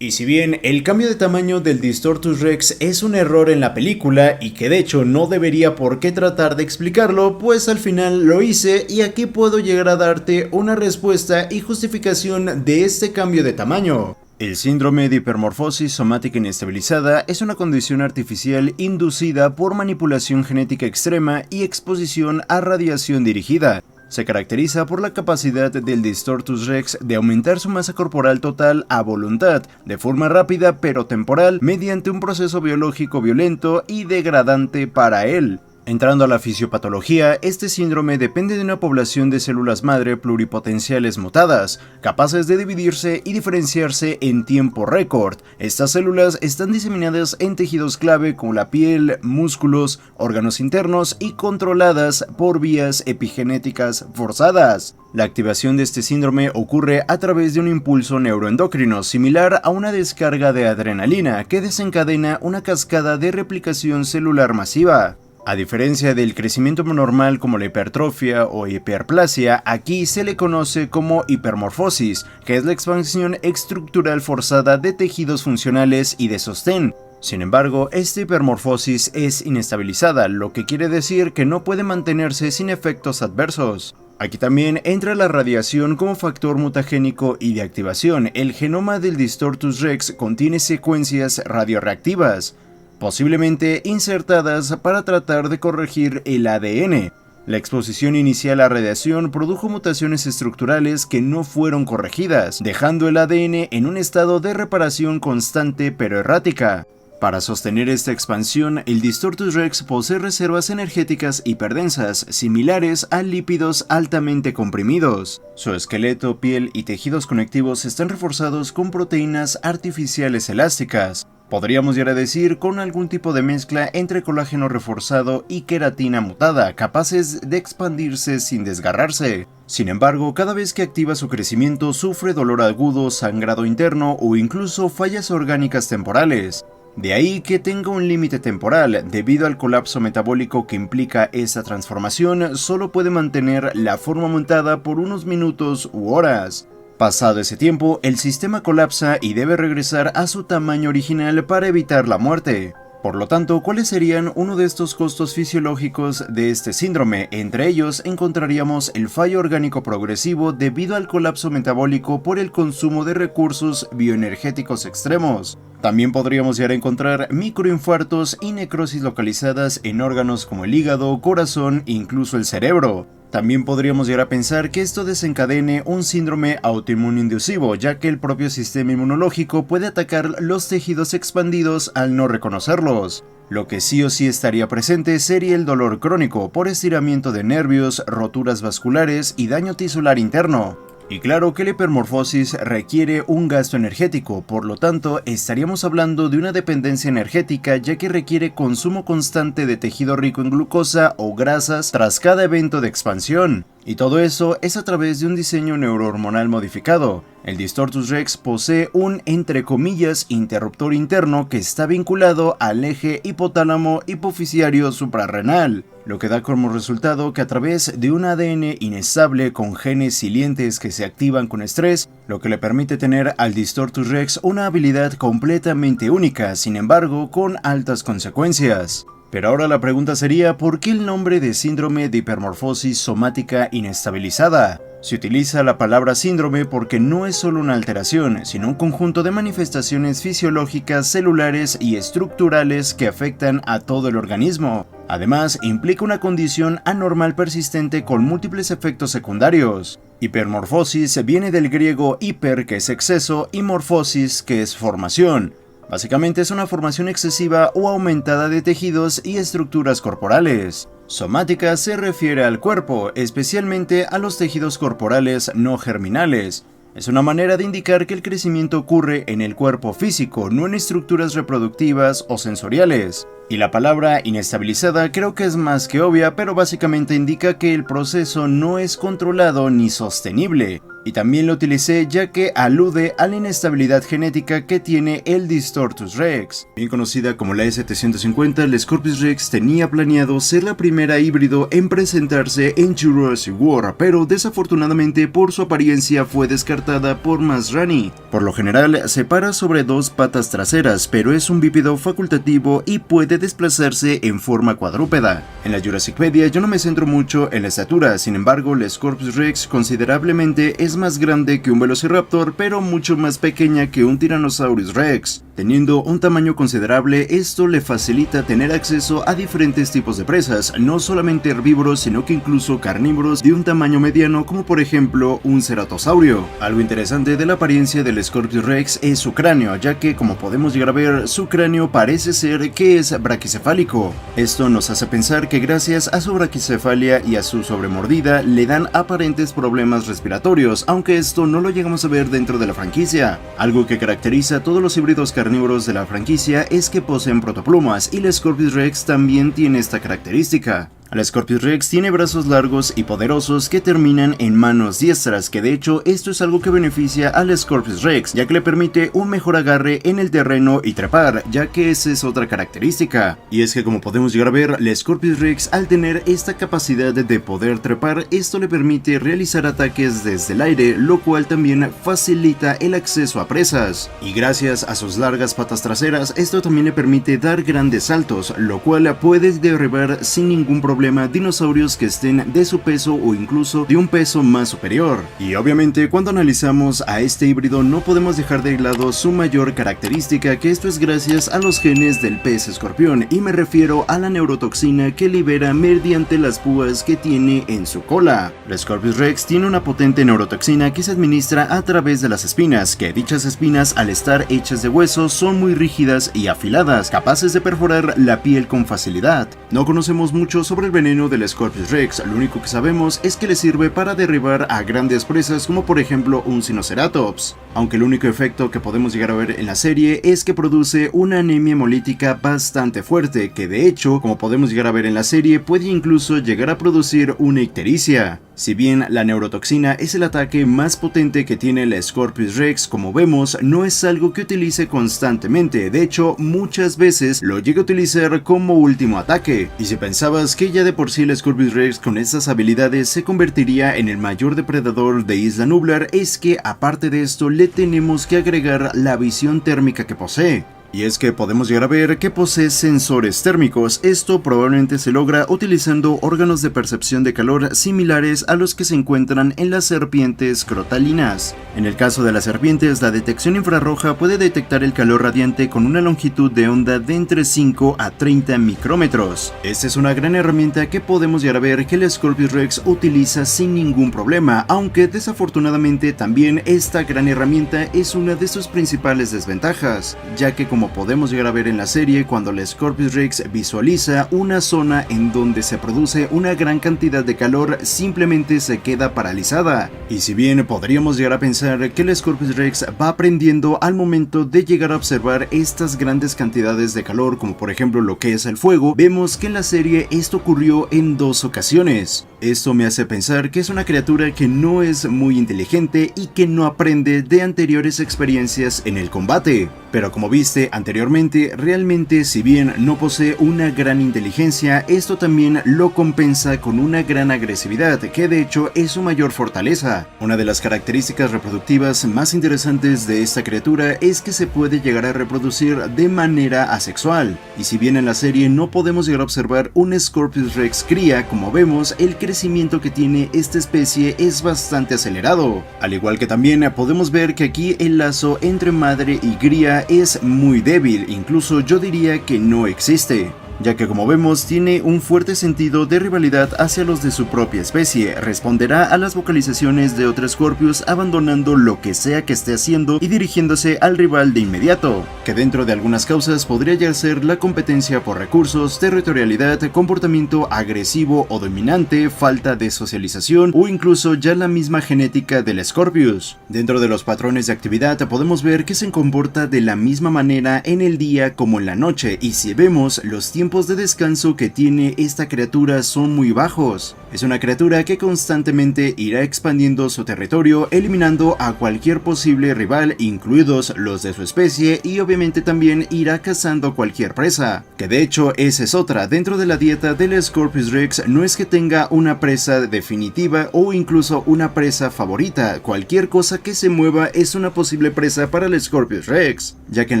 Y si bien el cambio de tamaño del Distortus Rex es un error en la película y que de hecho no debería por qué tratar de explicarlo, pues al final lo hice y aquí puedo llegar a darte una respuesta y justificación de este cambio de tamaño. El síndrome de hipermorfosis somática inestabilizada es una condición artificial inducida por manipulación genética extrema y exposición a radiación dirigida. Se caracteriza por la capacidad del Distortus Rex de aumentar su masa corporal total a voluntad, de forma rápida pero temporal, mediante un proceso biológico violento y degradante para él. Entrando a la fisiopatología, este síndrome depende de una población de células madre pluripotenciales mutadas, capaces de dividirse y diferenciarse en tiempo récord. Estas células están diseminadas en tejidos clave como la piel, músculos, órganos internos y controladas por vías epigenéticas forzadas. La activación de este síndrome ocurre a través de un impulso neuroendocrino similar a una descarga de adrenalina que desencadena una cascada de replicación celular masiva. A diferencia del crecimiento normal como la hipertrofia o hiperplasia, aquí se le conoce como hipermorfosis, que es la expansión estructural forzada de tejidos funcionales y de sostén. Sin embargo, esta hipermorfosis es inestabilizada, lo que quiere decir que no puede mantenerse sin efectos adversos. Aquí también entra la radiación como factor mutagénico y de activación. El genoma del Distortus Rex contiene secuencias radioreactivas, posiblemente insertadas para tratar de corregir el ADN. La exposición inicial a radiación produjo mutaciones estructurales que no fueron corregidas, dejando el ADN en un estado de reparación constante pero errática. Para sostener esta expansión, el Distortus Rex posee reservas energéticas hiperdensas, similares a lípidos altamente comprimidos. Su esqueleto, piel y tejidos conectivos están reforzados con proteínas artificiales elásticas. Podríamos llegar a decir con algún tipo de mezcla entre colágeno reforzado y queratina mutada, capaces de expandirse sin desgarrarse. Sin embargo, cada vez que activa su crecimiento sufre dolor agudo, sangrado interno o incluso fallas orgánicas temporales. De ahí que tenga un límite temporal, debido al colapso metabólico que implica esta transformación, solo puede mantener la forma aumentada por unos minutos u horas. Pasado ese tiempo, el sistema colapsa y debe regresar a su tamaño original para evitar la muerte. Por lo tanto, ¿cuáles serían uno de estos costos fisiológicos de este síndrome? Entre ellos encontraríamos el fallo orgánico progresivo debido al colapso metabólico por el consumo de recursos bioenergéticos extremos. También podríamos llegar a encontrar microinfartos y necrosis localizadas en órganos como el hígado, corazón e incluso el cerebro. También podríamos llegar a pensar que esto desencadene un síndrome autoinmunoinducivo, ya que el propio sistema inmunológico puede atacar los tejidos expandidos al no reconocerlos. Lo que sí o sí estaría presente sería el dolor crónico por estiramiento de nervios, roturas vasculares y daño tisular interno. Y claro que la hipermorfosis requiere un gasto energético, por lo tanto estaríamos hablando de una dependencia energética ya que requiere consumo constante de tejido rico en glucosa o grasas tras cada evento de expansión. Y todo eso es a través de un diseño neurohormonal modificado. El Distortus Rex posee un, entre comillas, interruptor interno que está vinculado al eje hipotálamo hipofisiario suprarrenal, lo que da como resultado que a través de un ADN inestable con genes silientes que se activan con estrés, lo que le permite tener al Distortus Rex una habilidad completamente única, sin embargo, con altas consecuencias. Pero ahora la pregunta sería, ¿por qué el nombre de síndrome de hipermorfosis somática inestabilizada? Se utiliza la palabra síndrome porque no es solo una alteración, sino un conjunto de manifestaciones fisiológicas, celulares y estructurales que afectan a todo el organismo. Además, implica una condición anormal persistente con múltiples efectos secundarios. Hipermorfosis viene del griego hiper, que es exceso, y morfosis, que es formación. Básicamente es una formación excesiva o aumentada de tejidos y estructuras corporales. Somática se refiere al cuerpo, especialmente a los tejidos corporales no germinales. Es una manera de indicar que el crecimiento ocurre en el cuerpo físico, no en estructuras reproductivas o sensoriales. Y la palabra inestabilizada creo que es más que obvia, pero básicamente indica que el proceso no es controlado ni sostenible. Y también lo utilicé ya que alude a la inestabilidad genética que tiene el Distortus Rex. Bien conocida como la E750, el Scorpius Rex tenía planeado ser la primera híbrido en presentarse en Jurassic World, pero desafortunadamente por su apariencia fue descartada por Masrani. Por lo general se para sobre dos patas traseras, pero es un bípedo facultativo y puede desplazarse en forma cuadrúpeda. En la Jurassicpedia yo no me centro mucho en la estatura, sin embargo el Scorpius Rex considerablemente es más grande que un Velociraptor, pero mucho más pequeña que un Tyrannosaurus Rex. Teniendo un tamaño considerable, esto le facilita tener acceso a diferentes tipos de presas, no solamente herbívoros, sino que incluso carnívoros de un tamaño mediano, como por ejemplo un ceratosaurio. Algo interesante de la apariencia del Scorpius Rex es su cráneo, ya que como podemos llegar a ver, su cráneo parece ser que es braquicefálico. Esto nos hace pensar que gracias a su braquicefalia y a su sobremordida le dan aparentes problemas respiratorios, aunque esto no lo llegamos a ver dentro de la franquicia. Algo que caracteriza a todos los híbridos carnívoros de la franquicia es que poseen protoplumas, y el Scorpius Rex también tiene esta característica. El Scorpius Rex tiene brazos largos y poderosos que terminan en manos diestras, que de hecho esto es algo que beneficia al Scorpius Rex, ya que le permite un mejor agarre en el terreno y trepar, ya que esa es otra característica. Y es que como podemos llegar a ver, el Scorpius Rex al tener esta capacidad de poder trepar, esto le permite realizar ataques desde el aire, lo cual también facilita el acceso a presas. Y gracias a sus largas patas traseras, esto también le permite dar grandes saltos, lo cual puede derribar sin ningún problema dinosaurios que estén de su peso o incluso de un peso más superior. Y obviamente cuando analizamos a este híbrido no podemos dejar de lado su mayor característica, que esto es gracias a los genes del pez escorpión, y me refiero a la neurotoxina que libera mediante las púas que tiene en su cola. El Scorpius Rex tiene una potente neurotoxina que se administra a través de las espinas, que dichas espinas al estar hechas de hueso son muy rígidas y afiladas, capaces de perforar la piel con facilidad. No conocemos mucho sobre el veneno del Scorpius Rex, lo único que sabemos es que le sirve para derribar a grandes presas como por ejemplo un Sinoceratops, aunque el único efecto que podemos llegar a ver en la serie es que produce una anemia hemolítica bastante fuerte, que de hecho, como podemos llegar a ver en la serie, puede incluso llegar a producir una ictericia. Si bien la neurotoxina es el ataque más potente que tiene el Scorpius Rex, como vemos, no es algo que utilice constantemente, de hecho muchas veces lo llega a utilizar como último ataque. Y si pensabas que ya de por sí el Scorpius Rex con estas habilidades se convertiría en el mayor depredador de Isla Nublar, es que aparte de esto le tenemos que agregar la visión térmica que posee. Y es que podemos llegar a ver que posee sensores térmicos. Esto probablemente se logra utilizando órganos de percepción de calor similares a los que se encuentran en las serpientes crotalinas. En el caso de las serpientes, la detección infrarroja puede detectar el calor radiante con una longitud de onda de entre 5 a 30 micrómetros. Esta es una gran herramienta que podemos llegar a ver que el Scorpius Rex utiliza sin ningún problema, aunque desafortunadamente también esta gran herramienta es una de sus principales desventajas, ya que como podemos llegar a ver en la serie, cuando el Scorpius Rex visualiza una zona en donde se produce una gran cantidad de calor, simplemente se queda paralizada. Y si bien podríamos llegar a pensar que el Scorpius Rex va aprendiendo al momento de llegar a observar estas grandes cantidades de calor, como por ejemplo lo que es el fuego, vemos que en la serie esto ocurrió en 2 ocasiones. Esto me hace pensar que es una criatura que no es muy inteligente y que no aprende de anteriores experiencias en el combate. Pero como viste anteriormente, realmente si bien no posee una gran inteligencia, esto también lo compensa con una gran agresividad, que de hecho es su mayor fortaleza. Una de las características reproductivas más interesantes de esta criatura es que se puede llegar a reproducir de manera asexual. Y si bien en la serie no podemos llegar a observar un Scorpius Rex cría, como vemos, el crecimiento que tiene esta especie es bastante acelerado. Al igual que también podemos ver que aquí el lazo entre madre y cría es muy débil, incluso yo diría que no existe, ya que como vemos tiene un fuerte sentido de rivalidad hacia los de su propia especie. Responderá a las vocalizaciones de otros Scorpius abandonando lo que sea que esté haciendo y dirigiéndose al rival de inmediato, que dentro de algunas causas podría ya ser la competencia por recursos, territorialidad, comportamiento agresivo o dominante, falta de socialización o incluso ya la misma genética del Scorpius. Dentro de los patrones de actividad podemos ver que se comporta de la misma manera en el día como en la noche, y si vemos los tiempos de descanso que tiene esta criatura son muy bajos. Es una criatura que constantemente irá expandiendo su territorio, eliminando a cualquier posible rival, incluidos los de su especie, y obviamente también irá cazando cualquier presa. Que de hecho esa es otra, dentro de la dieta del Scorpius Rex no es que tenga una presa definitiva o incluso una presa favorita. Cualquier cosa que se mueva es una posible presa para el Scorpius Rex, ya que en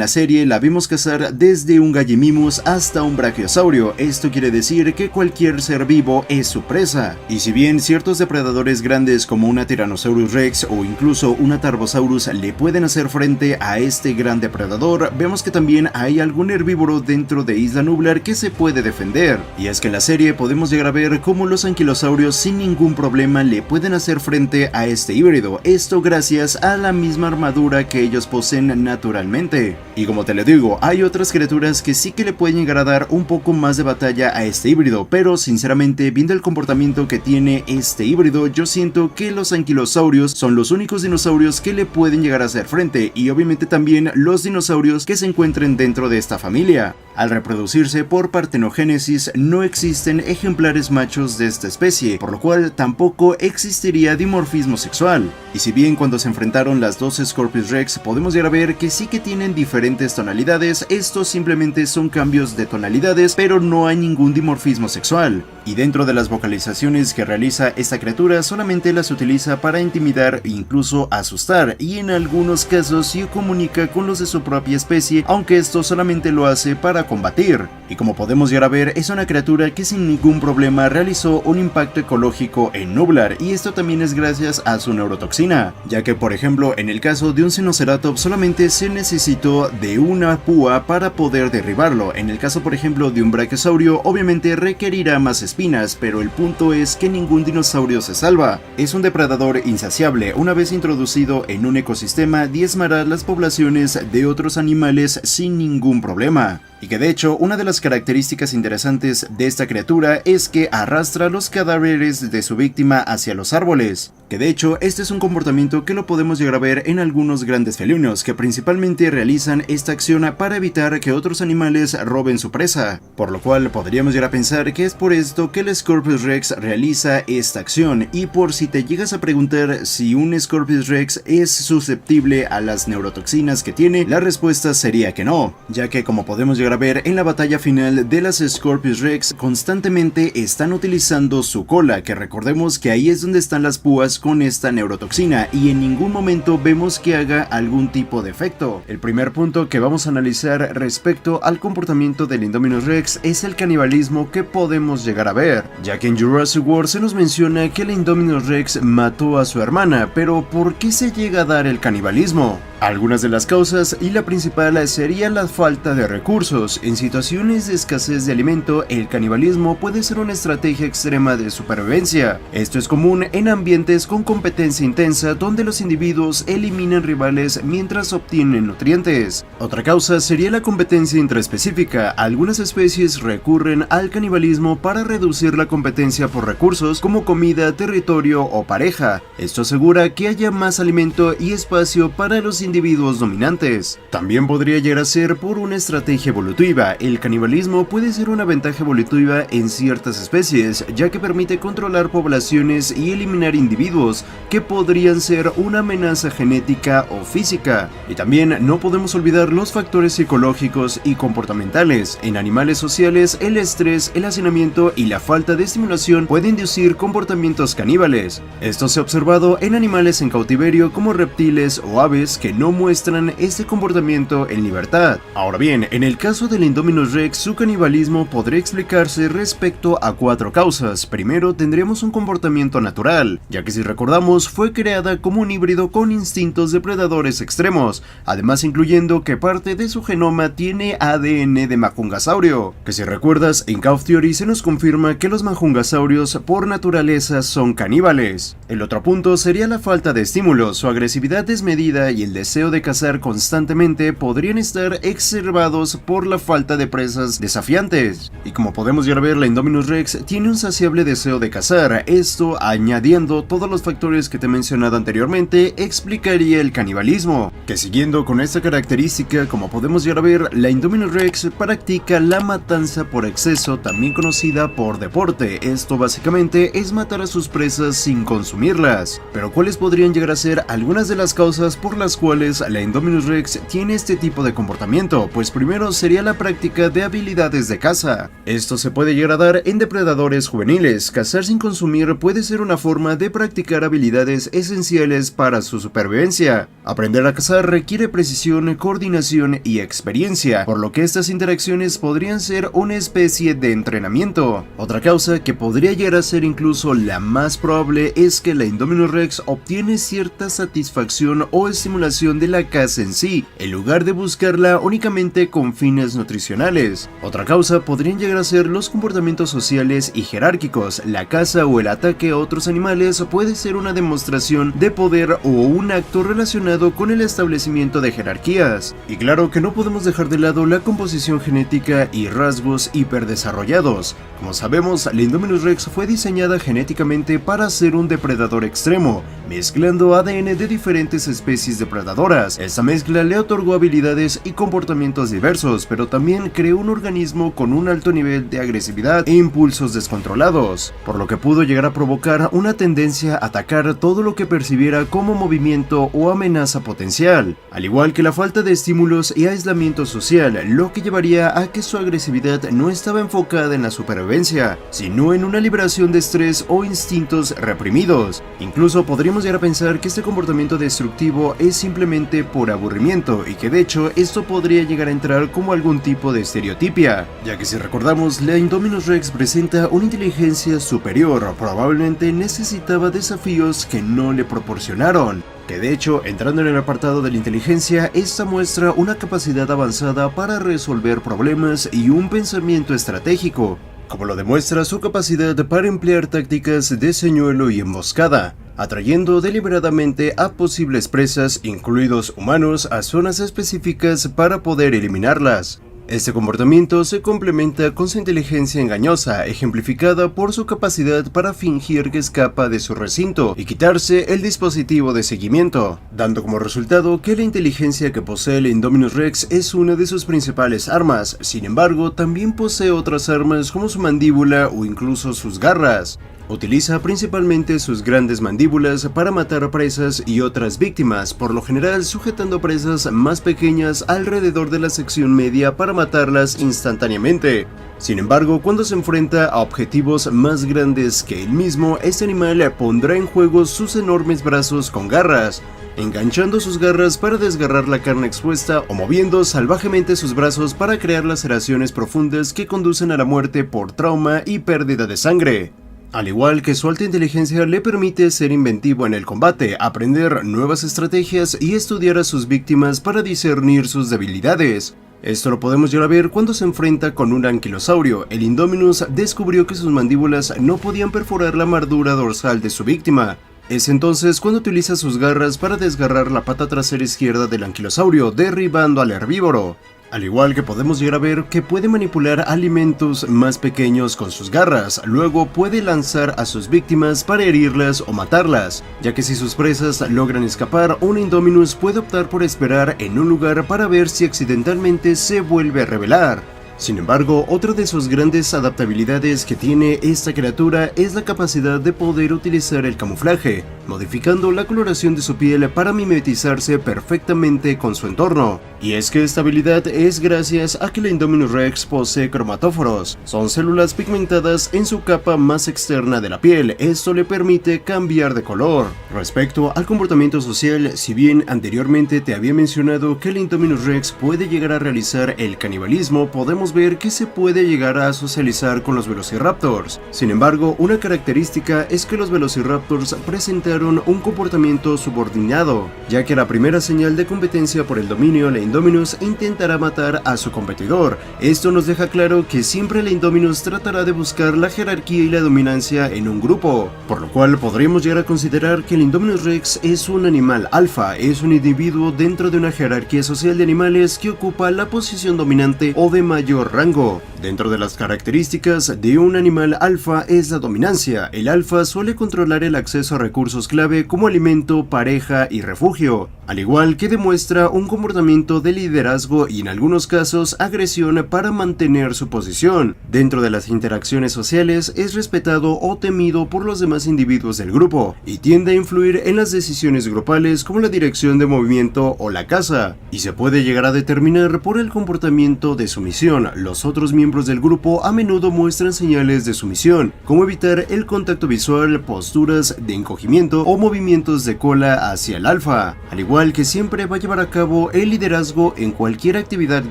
la serie la vimos cazar desde un Gallimimus hasta un Brachiosaurio. Esto quiere decir que cualquier ser vivo es su presa. Y si bien ciertos depredadores grandes como una Tyrannosaurus Rex o incluso una Tarbosaurus le pueden hacer frente a este gran depredador, vemos que también hay algún herbívoro dentro de Isla Nublar que se puede defender. Y es que en la serie podemos llegar a ver cómo los anquilosaurios sin ningún problema le pueden hacer frente a este híbrido, esto gracias a la misma armadura que ellos poseen naturalmente. Y como te lo digo, hay otras criaturas que sí que le pueden llegar a dar un poco más de batalla a este híbrido, pero sinceramente viendo el comportamiento que tiene este híbrido, yo siento que los anquilosaurios son los únicos dinosaurios que le pueden llegar a hacer frente, y obviamente también los dinosaurios que se encuentren dentro de esta familia. Al reproducirse por partenogénesis no existen ejemplares machos de esta especie, por lo cual tampoco existiría dimorfismo sexual. Y si bien cuando se enfrentaron las dos Scorpius Rex podemos llegar a ver que sí que tienen diferentes tonalidades, estos simplemente son cambios de tonalidades, pero no hay ningún dimorfismo sexual. Y dentro de las vocalizaciones que realiza esta criatura solamente las utiliza para intimidar e incluso asustar, y en algunos casos sí comunica con los de su propia especie, aunque esto solamente lo hace para combatir. Y como podemos llegar a ver, es una criatura que sin ningún problema realizó un impacto ecológico en Nublar, y esto también es gracias a su neurotoxina, ya que por ejemplo en el caso de un Sinoceratops solamente se necesitó de una púa para poder derribarlo. En el caso por ejemplo de un Brachiosaurio obviamente requerirá más espinas, pero el punto es que ningún dinosaurio se salva. Es un depredador insaciable, una vez introducido en un ecosistema diezmará las poblaciones de otros animales sin ningún problema. Y que de hecho una de las características interesantes de esta criatura es que arrastra los cadáveres de su víctima hacia los árboles, que de hecho este es un comportamiento que lo podemos llegar a ver en algunos grandes felinos, que principalmente realizan esta acción para evitar que otros animales roben su presa, por lo cual podríamos llegar a pensar que es por esto que el Scorpius Rex realiza esta acción. Y por si te llegas a preguntar si un Scorpius Rex es susceptible a las neurotoxinas que tiene, la respuesta sería que no, ya que como podemos llegar a ver en la batalla final de las Scorpius Rex constantemente están utilizando su cola, que recordemos que ahí es donde están las púas humanos con esta neurotoxina y en ningún momento vemos que haga algún tipo de efecto. El primer punto que vamos a analizar respecto al comportamiento del Indominus Rex es el canibalismo que podemos llegar a ver, ya que en Jurassic World se nos menciona que el Indominus Rex mató a su hermana, pero ¿por qué se llega a dar el canibalismo? Algunas de las causas, y la principal sería la falta de recursos. En situaciones de escasez de alimento, el canibalismo puede ser una estrategia extrema de supervivencia. Esto es común en ambientes con competencia intensa donde los individuos eliminan rivales mientras obtienen nutrientes. Otra causa sería la competencia intraespecífica. Algunas especies recurren al canibalismo para reducir la competencia por recursos como comida, territorio o pareja. Esto asegura que haya más alimento y espacio para los individuos dominantes. También podría llegar a ser por una estrategia evolutiva. El canibalismo puede ser una ventaja evolutiva en ciertas especies, ya que permite controlar poblaciones y eliminar individuos que podrían ser una amenaza genética o física. Y también no podemos olvidar los factores psicológicos y comportamentales. En animales sociales, el estrés, el hacinamiento y la falta de estimulación pueden inducir comportamientos caníbales. Esto se ha observado en animales en cautiverio como reptiles o aves que no muestran este comportamiento en libertad. Ahora bien, en el caso del Indominus Rex, su canibalismo podría explicarse respecto a 4 causas. Primero, tendríamos un comportamiento natural, ya que si recordamos, fue creada como un híbrido con instintos depredadores extremos, además incluyendo que parte de su genoma tiene ADN de majungasaurio, que si recuerdas, en Chaos Theory se nos confirma que los majungasaurios por naturaleza son caníbales. El otro punto sería la falta de estímulos. Su agresividad desmedida y el deseo de cazar constantemente podrían estar exacerbados por la falta de presas desafiantes. Y como podemos ya ver, la Indominus Rex tiene un saciable deseo de cazar. Esto, añadiendo todos los factores que te he mencionado anteriormente, explicaría el canibalismo. Que siguiendo con esta característica, como podemos ya ver, la Indominus Rex practica la matanza por exceso, también conocida por deporte. Esto básicamente es matar a sus presas sin consumirlas. Pero ¿cuáles podrían llegar a ser algunas de las causas por las cuales la Indominus Rex tiene este tipo de comportamiento? Pues primero sería la práctica de habilidades de caza. Esto se puede llegar a dar en depredadores juveniles. Cazar sin consumir puede ser una forma de practicar habilidades esenciales para su supervivencia. Aprender a cazar requiere precisión, coordinación y experiencia, por lo que estas interacciones podrían ser una especie de entrenamiento. Otra causa que podría llegar a ser incluso la más probable es que la Indominus Rex obtiene cierta satisfacción o estimulación de la caza en sí, en lugar de buscarla únicamente con fines nutricionales. Otra causa podrían llegar a ser los comportamientos sociales y jerárquicos. La caza o el ataque a otros animales puede ser una demostración de poder o un acto relacionado con el establecimiento de jerarquías. Y claro que no podemos dejar de lado la composición genética y rasgos hiperdesarrollados. Como sabemos, la Indominus Rex fue diseñada genéticamente para ser un depredador extremo, mezclando ADN de diferentes especies depredadoras. Esta mezcla le otorgó habilidades y comportamientos diversos, pero también creó un organismo con un alto nivel de agresividad e impulsos descontrolados, por lo que pudo llegar a provocar una tendencia a atacar todo lo que percibiera como movimiento o amenaza potencial, al igual que la falta de estímulos y aislamiento social, lo que llevaría a que su agresividad no estaba enfocada en la supervivencia, sino en una liberación de estrés o instintos reprimidos. Incluso podríamos llegar a pensar que este comportamiento destructivo es simplemente por aburrimiento, y que de hecho esto podría llegar a entrar como algún tipo de estereotipia, ya que si recordamos, la Indominus Rex presenta una inteligencia superior, probablemente necesitaba desafíos que no le proporcionaron. Que de hecho, entrando en el apartado de la inteligencia, esta muestra una capacidad avanzada para resolver problemas y un pensamiento estratégico, como lo demuestra su capacidad para emplear tácticas de señuelo y emboscada, atrayendo deliberadamente a posibles presas, incluidos humanos, a zonas específicas para poder eliminarlas. Este comportamiento se complementa con su inteligencia engañosa, ejemplificada por su capacidad para fingir que escapa de su recinto y quitarse el dispositivo de seguimiento, dando como resultado que la inteligencia que posee el Indominus Rex es una de sus principales armas. Sin embargo, también posee otras armas como su mandíbula o incluso sus garras. Utiliza principalmente sus grandes mandíbulas para matar presas y otras víctimas, por lo general sujetando presas más pequeñas alrededor de la sección media para matarlas instantáneamente. Sin embargo, cuando se enfrenta a objetivos más grandes que él mismo, este animal pondrá en juego sus enormes brazos con garras, enganchando sus garras para desgarrar la carne expuesta o moviendo salvajemente sus brazos para crear laceraciones profundas que conducen a la muerte por trauma y pérdida de sangre. Al igual que su alta inteligencia le permite ser inventivo en el combate, aprender nuevas estrategias y estudiar a sus víctimas para discernir sus debilidades. Esto lo podemos llegar a ver cuando se enfrenta con un anquilosaurio. El Indominus descubrió que sus mandíbulas no podían perforar la armadura dorsal de su víctima. Es entonces cuando utiliza sus garras para desgarrar la pata trasera izquierda del anquilosaurio, derribando al herbívoro. Al igual que podemos llegar a ver que puede manipular alimentos más pequeños con sus garras, luego puede lanzar a sus víctimas para herirlas o matarlas, ya que si sus presas logran escapar, un Indominus puede optar por esperar en un lugar para ver si accidentalmente se vuelve a rebelar. Sin embargo, otra de sus grandes adaptabilidades que tiene esta criatura es la capacidad de poder utilizar el camuflaje, modificando la coloración de su piel para mimetizarse perfectamente con su entorno. Y es que esta habilidad es gracias a que la Indominus Rex posee cromatóforos, son células pigmentadas en su capa más externa de la piel, esto le permite cambiar de color. Respecto al comportamiento social, si bien anteriormente te había mencionado que la Indominus Rex puede llegar a realizar el canibalismo, podemos ver que se puede llegar a socializar con los Velociraptors. Sin embargo, una característica es que los Velociraptors presentaron un comportamiento subordinado, ya que a la primera señal de competencia por el dominio, la Indominus intentará matar a su competidor. Esto nos deja claro que siempre la Indominus tratará de buscar la jerarquía y la dominancia en un grupo, por lo cual podríamos llegar a considerar que el Indominus Rex es un animal alfa, es un individuo dentro de una jerarquía social de animales que ocupa la posición dominante o de mayor rango. Dentro de las características de un animal alfa es la dominancia. El alfa suele controlar el acceso a recursos clave como alimento, pareja y refugio, al igual que demuestra un comportamiento de liderazgo y en algunos casos agresión para mantener su posición. Dentro de las interacciones sociales es respetado o temido por los demás individuos del grupo y tiende a influir en las decisiones grupales como la dirección de movimiento o la caza, y se puede llegar a determinar por el comportamiento de sumisión. Los otros miembros del grupo a menudo muestran señales de sumisión, como evitar el contacto visual, posturas de encogimiento o movimientos de cola hacia el alfa, al igual que siempre va a llevar a cabo el liderazgo en cualquier actividad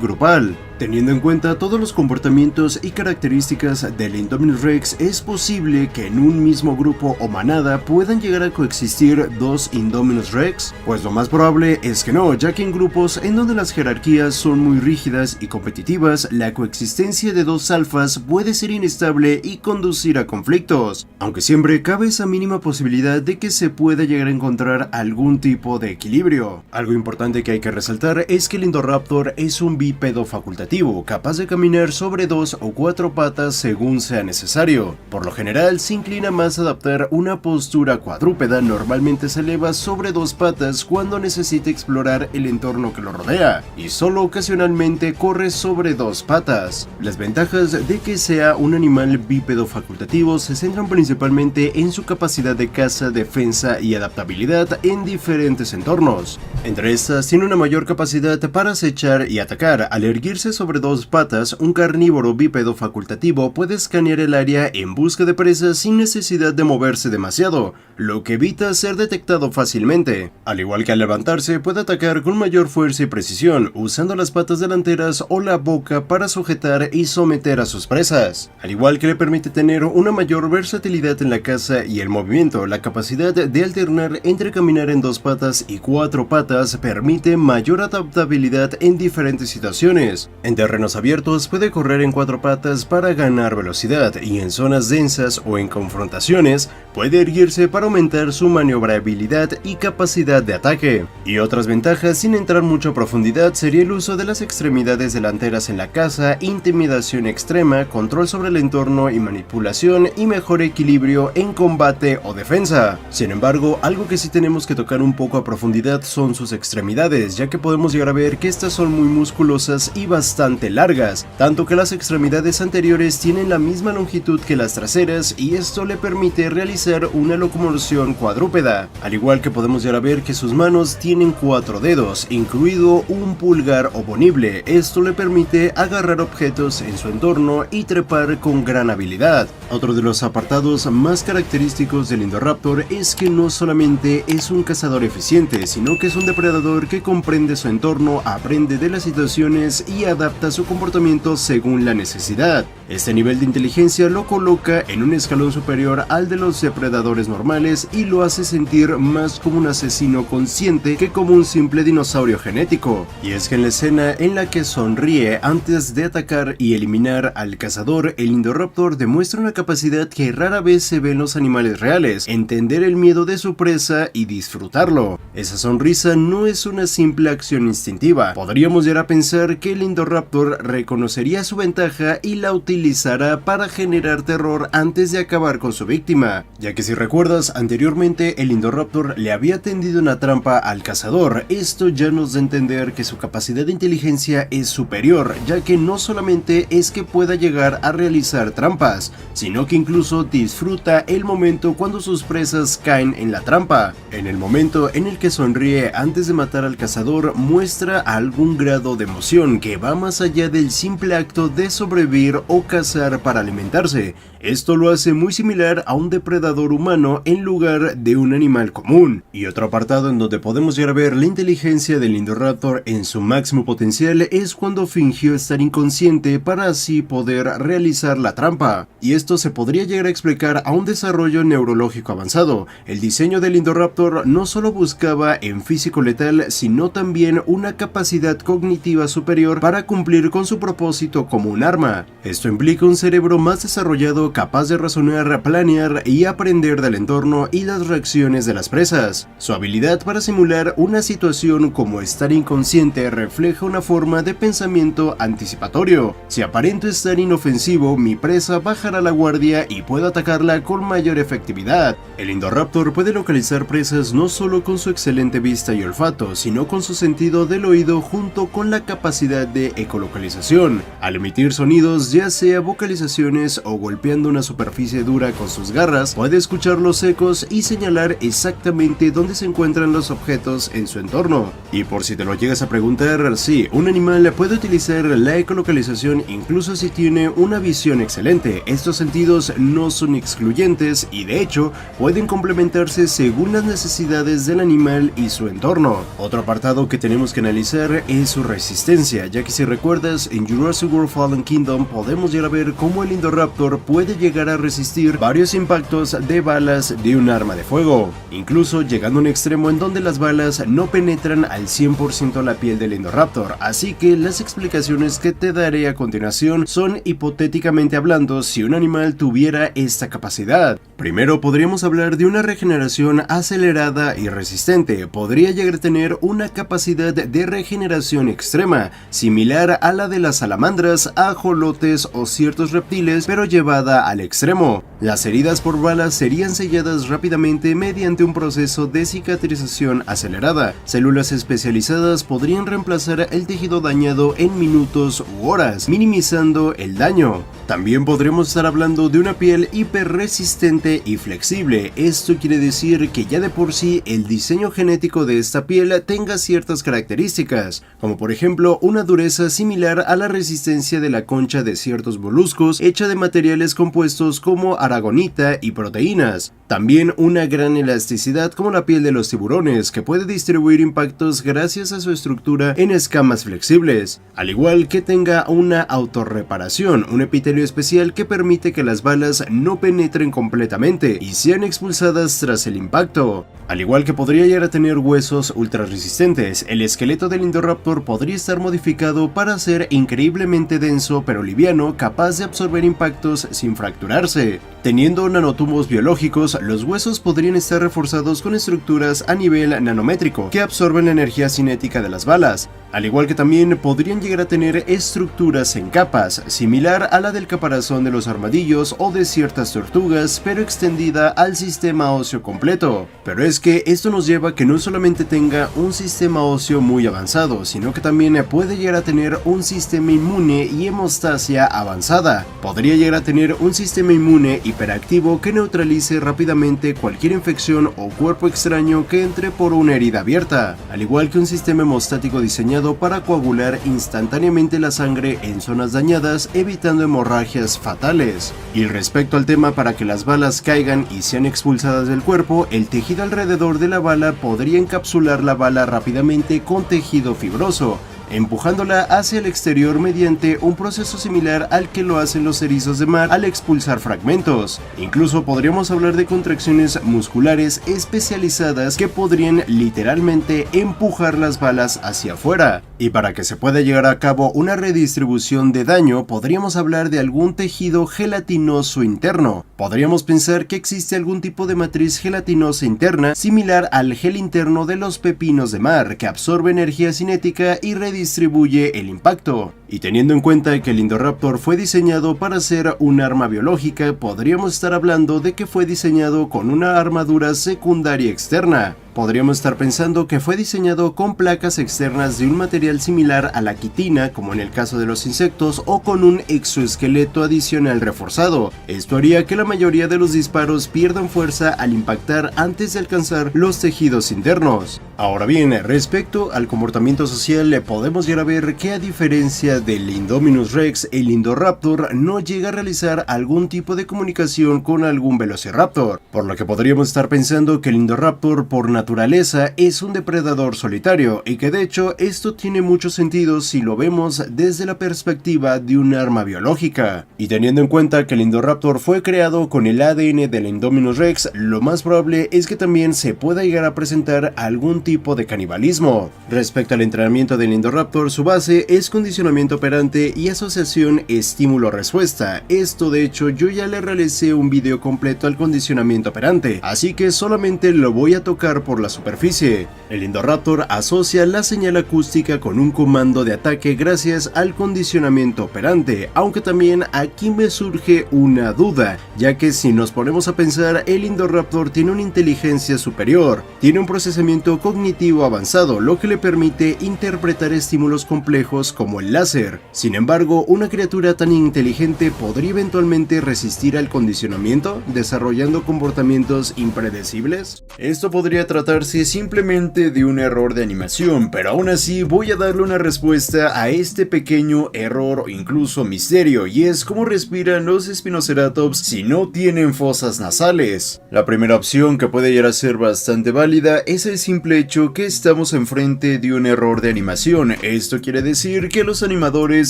grupal. Teniendo en cuenta todos los comportamientos y características del Indominus Rex, es posible que en un mismo grupo o manada puedan llegar a coexistir dos Indominus Rex, pues lo más probable es que no, ya que en grupos en donde las jerarquías son muy rígidas y competitivas, la coexistencia de dos alfas puede ser inestable y conducir a conflictos, aunque siempre cabe esa mínima posibilidad de que se pueda llegar a encontrar algún tipo de equilibrio. Algo importante que hay que resaltar es que el Indoraptor es un bípedo facultativo, capaz de caminar sobre 2 o 4 patas según sea necesario. Por lo general se inclina más a adaptar una postura cuadrúpeda, normalmente se eleva sobre 2 patas cuando necesita explorar el entorno que lo rodea, y solo ocasionalmente corre sobre 2 patas. Las ventajas de que sea un animal bípedo facultativo se centran principalmente en su capacidad de caza, defensa y adaptabilidad en diferentes entornos. Entre estas tiene una mayor capacidad para acechar y atacar. Al erguirse sobre 2 patas, un carnívoro bípedo facultativo puede escanear el área en busca de presas sin necesidad de moverse demasiado, lo que evita ser detectado fácilmente. Al igual que al levantarse, puede atacar con mayor fuerza y precisión, usando las patas delanteras o la boca para sujetar y someter a sus presas. Al igual que le permite tener una mayor versatilidad en la caza y el movimiento, la capacidad de alternar entre caminar en 2 patas y 4 patas permite mayor adaptabilidad en diferentes situaciones. En terrenos abiertos puede correr en 4 patas para ganar velocidad, y en zonas densas o en confrontaciones puede erguirse para aumentar su maniobrabilidad y capacidad de ataque. Y otras ventajas, sin entrar mucho a profundidad, sería el uso de las extremidades delanteras en la caza, intimidación extrema, control sobre el entorno y manipulación, y mejor equilibrio en combate o defensa. Sin embargo, algo que sí tenemos que tocar un poco a profundidad son sus extremidades, ya que podemos llegar a ver que estas son muy musculosas y bastante bastante largas, tanto que las extremidades anteriores tienen la misma longitud que las traseras y esto le permite realizar una locomoción cuadrúpeda, al igual que podemos llegar a ver que sus manos tienen 4 dedos, incluido un pulgar oponible. Esto le permite agarrar objetos en su entorno y trepar con gran habilidad. Otro de los apartados más característicos del Indoraptor es que no solamente es un cazador eficiente, sino que es un depredador que comprende su entorno, aprende de las situaciones y adapta su comportamiento según la necesidad. Este nivel de inteligencia lo coloca en un escalón superior al de los depredadores normales y lo hace sentir más como un asesino consciente que como un simple dinosaurio genético. Y es que en la escena en la que sonríe antes de atacar y eliminar al cazador, el Indoraptor demuestra una capacidad que rara vez se ve en los animales reales: entender el miedo de su presa y disfrutarlo. Esa sonrisa no es una simple acción instintiva. Podríamos llegar a pensar que el Indoraptor reconocería su ventaja y la utilizará para generar terror antes de acabar con su víctima, ya que si recuerdas anteriormente el Indoraptor le había tendido una trampa al cazador. Esto ya nos da a entender que su capacidad de inteligencia es superior, ya que no solamente es que pueda llegar a realizar trampas, sino que incluso disfruta el momento cuando sus presas caen en la trampa. En el momento en el que sonríe antes de matar al cazador, muestra algún grado de emoción que va más allá del simple acto de sobrevivir o cazar para alimentarse. Esto lo hace muy similar a un depredador humano en lugar de un animal común. Y otro apartado en donde podemos llegar a ver la inteligencia del Indoraptor en su máximo potencial es cuando fingió estar inconsciente para así poder realizar la trampa. Y esto se podría llegar a explicar a un desarrollo neurológico avanzado. El diseño del Indoraptor no solo buscaba en físico letal, sino también una capacidad cognitiva superior para cumplir con su propósito como un arma. Esto implica un cerebro más desarrollado capaz de razonar, planear y aprender del entorno y las reacciones de las presas. Su habilidad para simular una situación como estar inconsciente refleja una forma de pensamiento anticipatorio. Si aparento estar inofensivo, mi presa bajará la guardia y puedo atacarla con mayor efectividad. El Indoraptor puede localizar presas no solo con su excelente vista y olfato, sino con su sentido del oído junto con la capacidad de ecolocalización. Al emitir sonidos, ya sea vocalizaciones o golpeando una superficie dura con sus garras, puede escuchar los ecos y señalar exactamente dónde se encuentran los objetos en su entorno. Y por si te lo llegas a preguntar, sí, un animal puede utilizar la ecolocalización incluso si tiene una visión excelente. Estos sentidos no son excluyentes y de hecho pueden complementarse según las necesidades del animal y su entorno. Otro apartado que tenemos que analizar es su resistencia, ya que si recuerdas en Jurassic World Fallen Kingdom podemos llegar a ver cómo el Indoraptor puede llegar a resistir varios impactos de balas de un arma de fuego, incluso llegando a un extremo en donde las balas no penetran al 100% la piel del Indoraptor. Así que las explicaciones que te daré a continuación son hipotéticamente hablando si un animal tuviera esta capacidad. Primero podríamos hablar de una regeneración acelerada y resistente. Podría llegar a tener una capacidad de regeneración extrema, similar a la de las salamandras, ajolotes o ciertos reptiles, pero llevada al extremo. Las heridas por balas serían selladas rápidamente mediante un proceso de cicatrización acelerada. Células especializadas podrían reemplazar el tejido dañado en minutos u horas, minimizando el daño. También podremos estar hablando de una piel hiperresistente y flexible. Esto quiere decir que ya de por sí el diseño genético de esta piel tenga ciertas características, como por ejemplo una dureza similar a la resistencia de la concha de ciertos moluscos, hecha de materiales compuestos como aragonita y proteínas. También una gran elasticidad como la piel de los tiburones, que puede distribuir impactos gracias a su estructura en escamas flexibles, al igual que tenga una autorreparación, un epitelio especial que permite que las balas no penetren completamente y sean expulsadas tras el impacto. Al igual que podría llegar a tener huesos ultra resistentes, el esqueleto del Indoraptor podría estar modificado para ser increíblemente denso pero liviano, capaz de absorber impactos sin fracturarse. Teniendo nanotubos biológicos, los huesos podrían estar reforzados con estructuras a nivel nanométrico que absorben la energía cinética de las balas. al igual que también podrían llegar a tener estructuras en capas, similar a la del caparazón de los armadillos o de ciertas tortugas, pero extendida al sistema óseo completo. Pero es que esto nos lleva a que no solamente tenga un sistema óseo muy avanzado, sino que también puede llegar a tener un sistema inmune y hemostasia avanzada. Podría llegar a tener un sistema inmune hiperactivo que neutralice rápidamente cualquier infección o cuerpo extraño que entre por una herida abierta, al igual que un sistema hemostático diseñado para coagular instantáneamente la sangre en zonas dañadas, evitando hemorragias fatales. Y respecto al tema para que las balas caigan y sean expulsadas del cuerpo, el tejido alrededor de la bala podría encapsular la bala rápidamente con tejido fibroso, empujándola hacia el exterior mediante un proceso similar al que lo hacen los erizos de mar al expulsar fragmentos. Incluso podríamos hablar de contracciones musculares especializadas que podrían literalmente empujar las balas hacia afuera. Y para que se pueda llevar a cabo una redistribución de daño, podríamos hablar de algún tejido gelatinoso interno. Podríamos pensar que existe algún tipo de matriz gelatinosa interna similar al gel interno de los pepinos de mar, que absorbe energía cinética y redistribuye el impacto. Y teniendo en cuenta que el Indoraptor fue diseñado para ser un arma biológica, podríamos estar hablando de que fue diseñado con una armadura secundaria externa. Podríamos estar pensando que fue diseñado con placas externas de un material similar a la quitina, como en el caso de los insectos, o con un exoesqueleto adicional reforzado. Esto haría que la mayoría de los disparos pierdan fuerza al impactar antes de alcanzar los tejidos internos. Ahora bien, respecto al comportamiento social, podemos llegar a ver que, a diferencia del Indominus Rex, el Indoraptor no llega a realizar algún tipo de comunicación con algún Velociraptor, por lo que podríamos estar pensando que el Indoraptor por naturaleza es un depredador solitario, y que de hecho esto tiene mucho sentido si lo vemos desde la perspectiva de un arma biológica. Y teniendo en cuenta que el Indoraptor fue creado con el ADN del Indominus Rex, lo más probable es que también se pueda llegar a presentar algún tipo de canibalismo. Respecto al entrenamiento del Indoraptor, su base es condicionamiento operante y asociación estímulo-respuesta. Esto de hecho yo ya le realicé un video completo al condicionamiento operante, así que solamente lo voy a tocar por la superficie. El Indoraptor asocia la señal acústica con un comando de ataque gracias al condicionamiento operante, aunque también aquí me surge una duda, ya que si nos ponemos a pensar, el Indoraptor tiene una inteligencia superior, tiene un procesamiento cognitivo avanzado, lo que le permite interpretar estímulos complejos como el láser. Sin embargo, una criatura tan inteligente podría eventualmente resistir al condicionamiento, desarrollando comportamientos impredecibles. Esto podría tratarse simplemente de un error de animación, pero aún así voy a darle una respuesta a este pequeño error o incluso misterio, y es cómo respiran los Spinoceratops si no tienen fosas nasales. La primera opción, que puede llegar a ser bastante válida, es el simple hecho que estamos enfrente de un error de animación. Esto quiere decir que a los animadores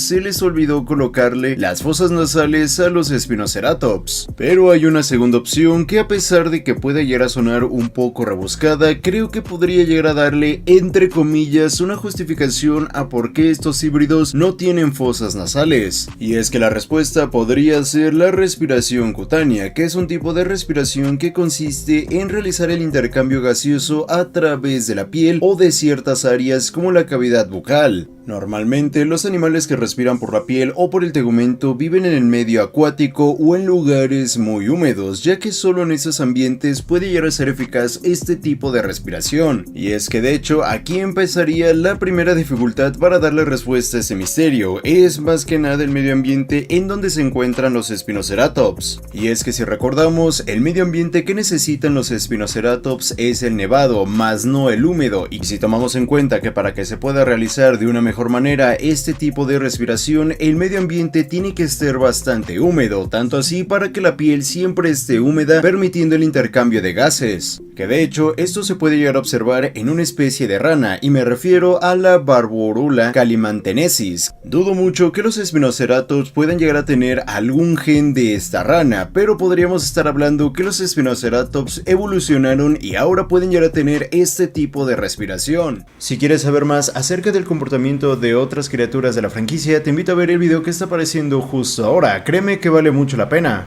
se les olvidó colocarle las fosas nasales a los Spinoceratops. Pero hay una segunda opción que, a pesar de que puede llegar a sonar un poco rebuscada, creo que podría llegar a darle, entre comillas, una justificación a por qué estos híbridos no tienen fosas nasales. Y es que la respuesta podría ser la respiración cutánea, que es un tipo de respiración que consiste en realizar el intercambio gaseoso a través de la piel o de ciertas áreas como la cavidad bucal. Normalmente los animales que respiran por la piel o por el tegumento viven en el medio acuático o en lugares muy húmedos, ya que solo en esos ambientes puede llegar a ser eficaz este tipo de respiración. Y es que de hecho aquí empezaría la primera dificultad para darle respuesta a este misterio. Es más que nada el medio ambiente en donde se encuentran los Spinoceratops. Y es que si recordamos, el medio ambiente que necesitan los Spinoceratops es el nevado, más no el húmedo. Y si tomamos en cuenta que para que se pueda realizar de una mejor manera este tipo de respiración, el medio ambiente tiene que estar bastante húmedo, tanto así para que la piel siempre esté húmeda, permitiendo el intercambio de gases. Que de hecho esto se puede llegar a observar en una especie de rana, y me refiero a la Barborula calimantensis. Dudo mucho que los Spinoceratops puedan llegar a tener algún gen de esta rana, pero podríamos estar hablando que los Spinoceratops evolucionaron y ahora pueden llegar a tener este tipo de respiración. Si quieres saber más acerca del comportamiento de otras criaturas de la franquicia, te invito a ver el video que está apareciendo justo ahora. Créeme que vale mucho la pena.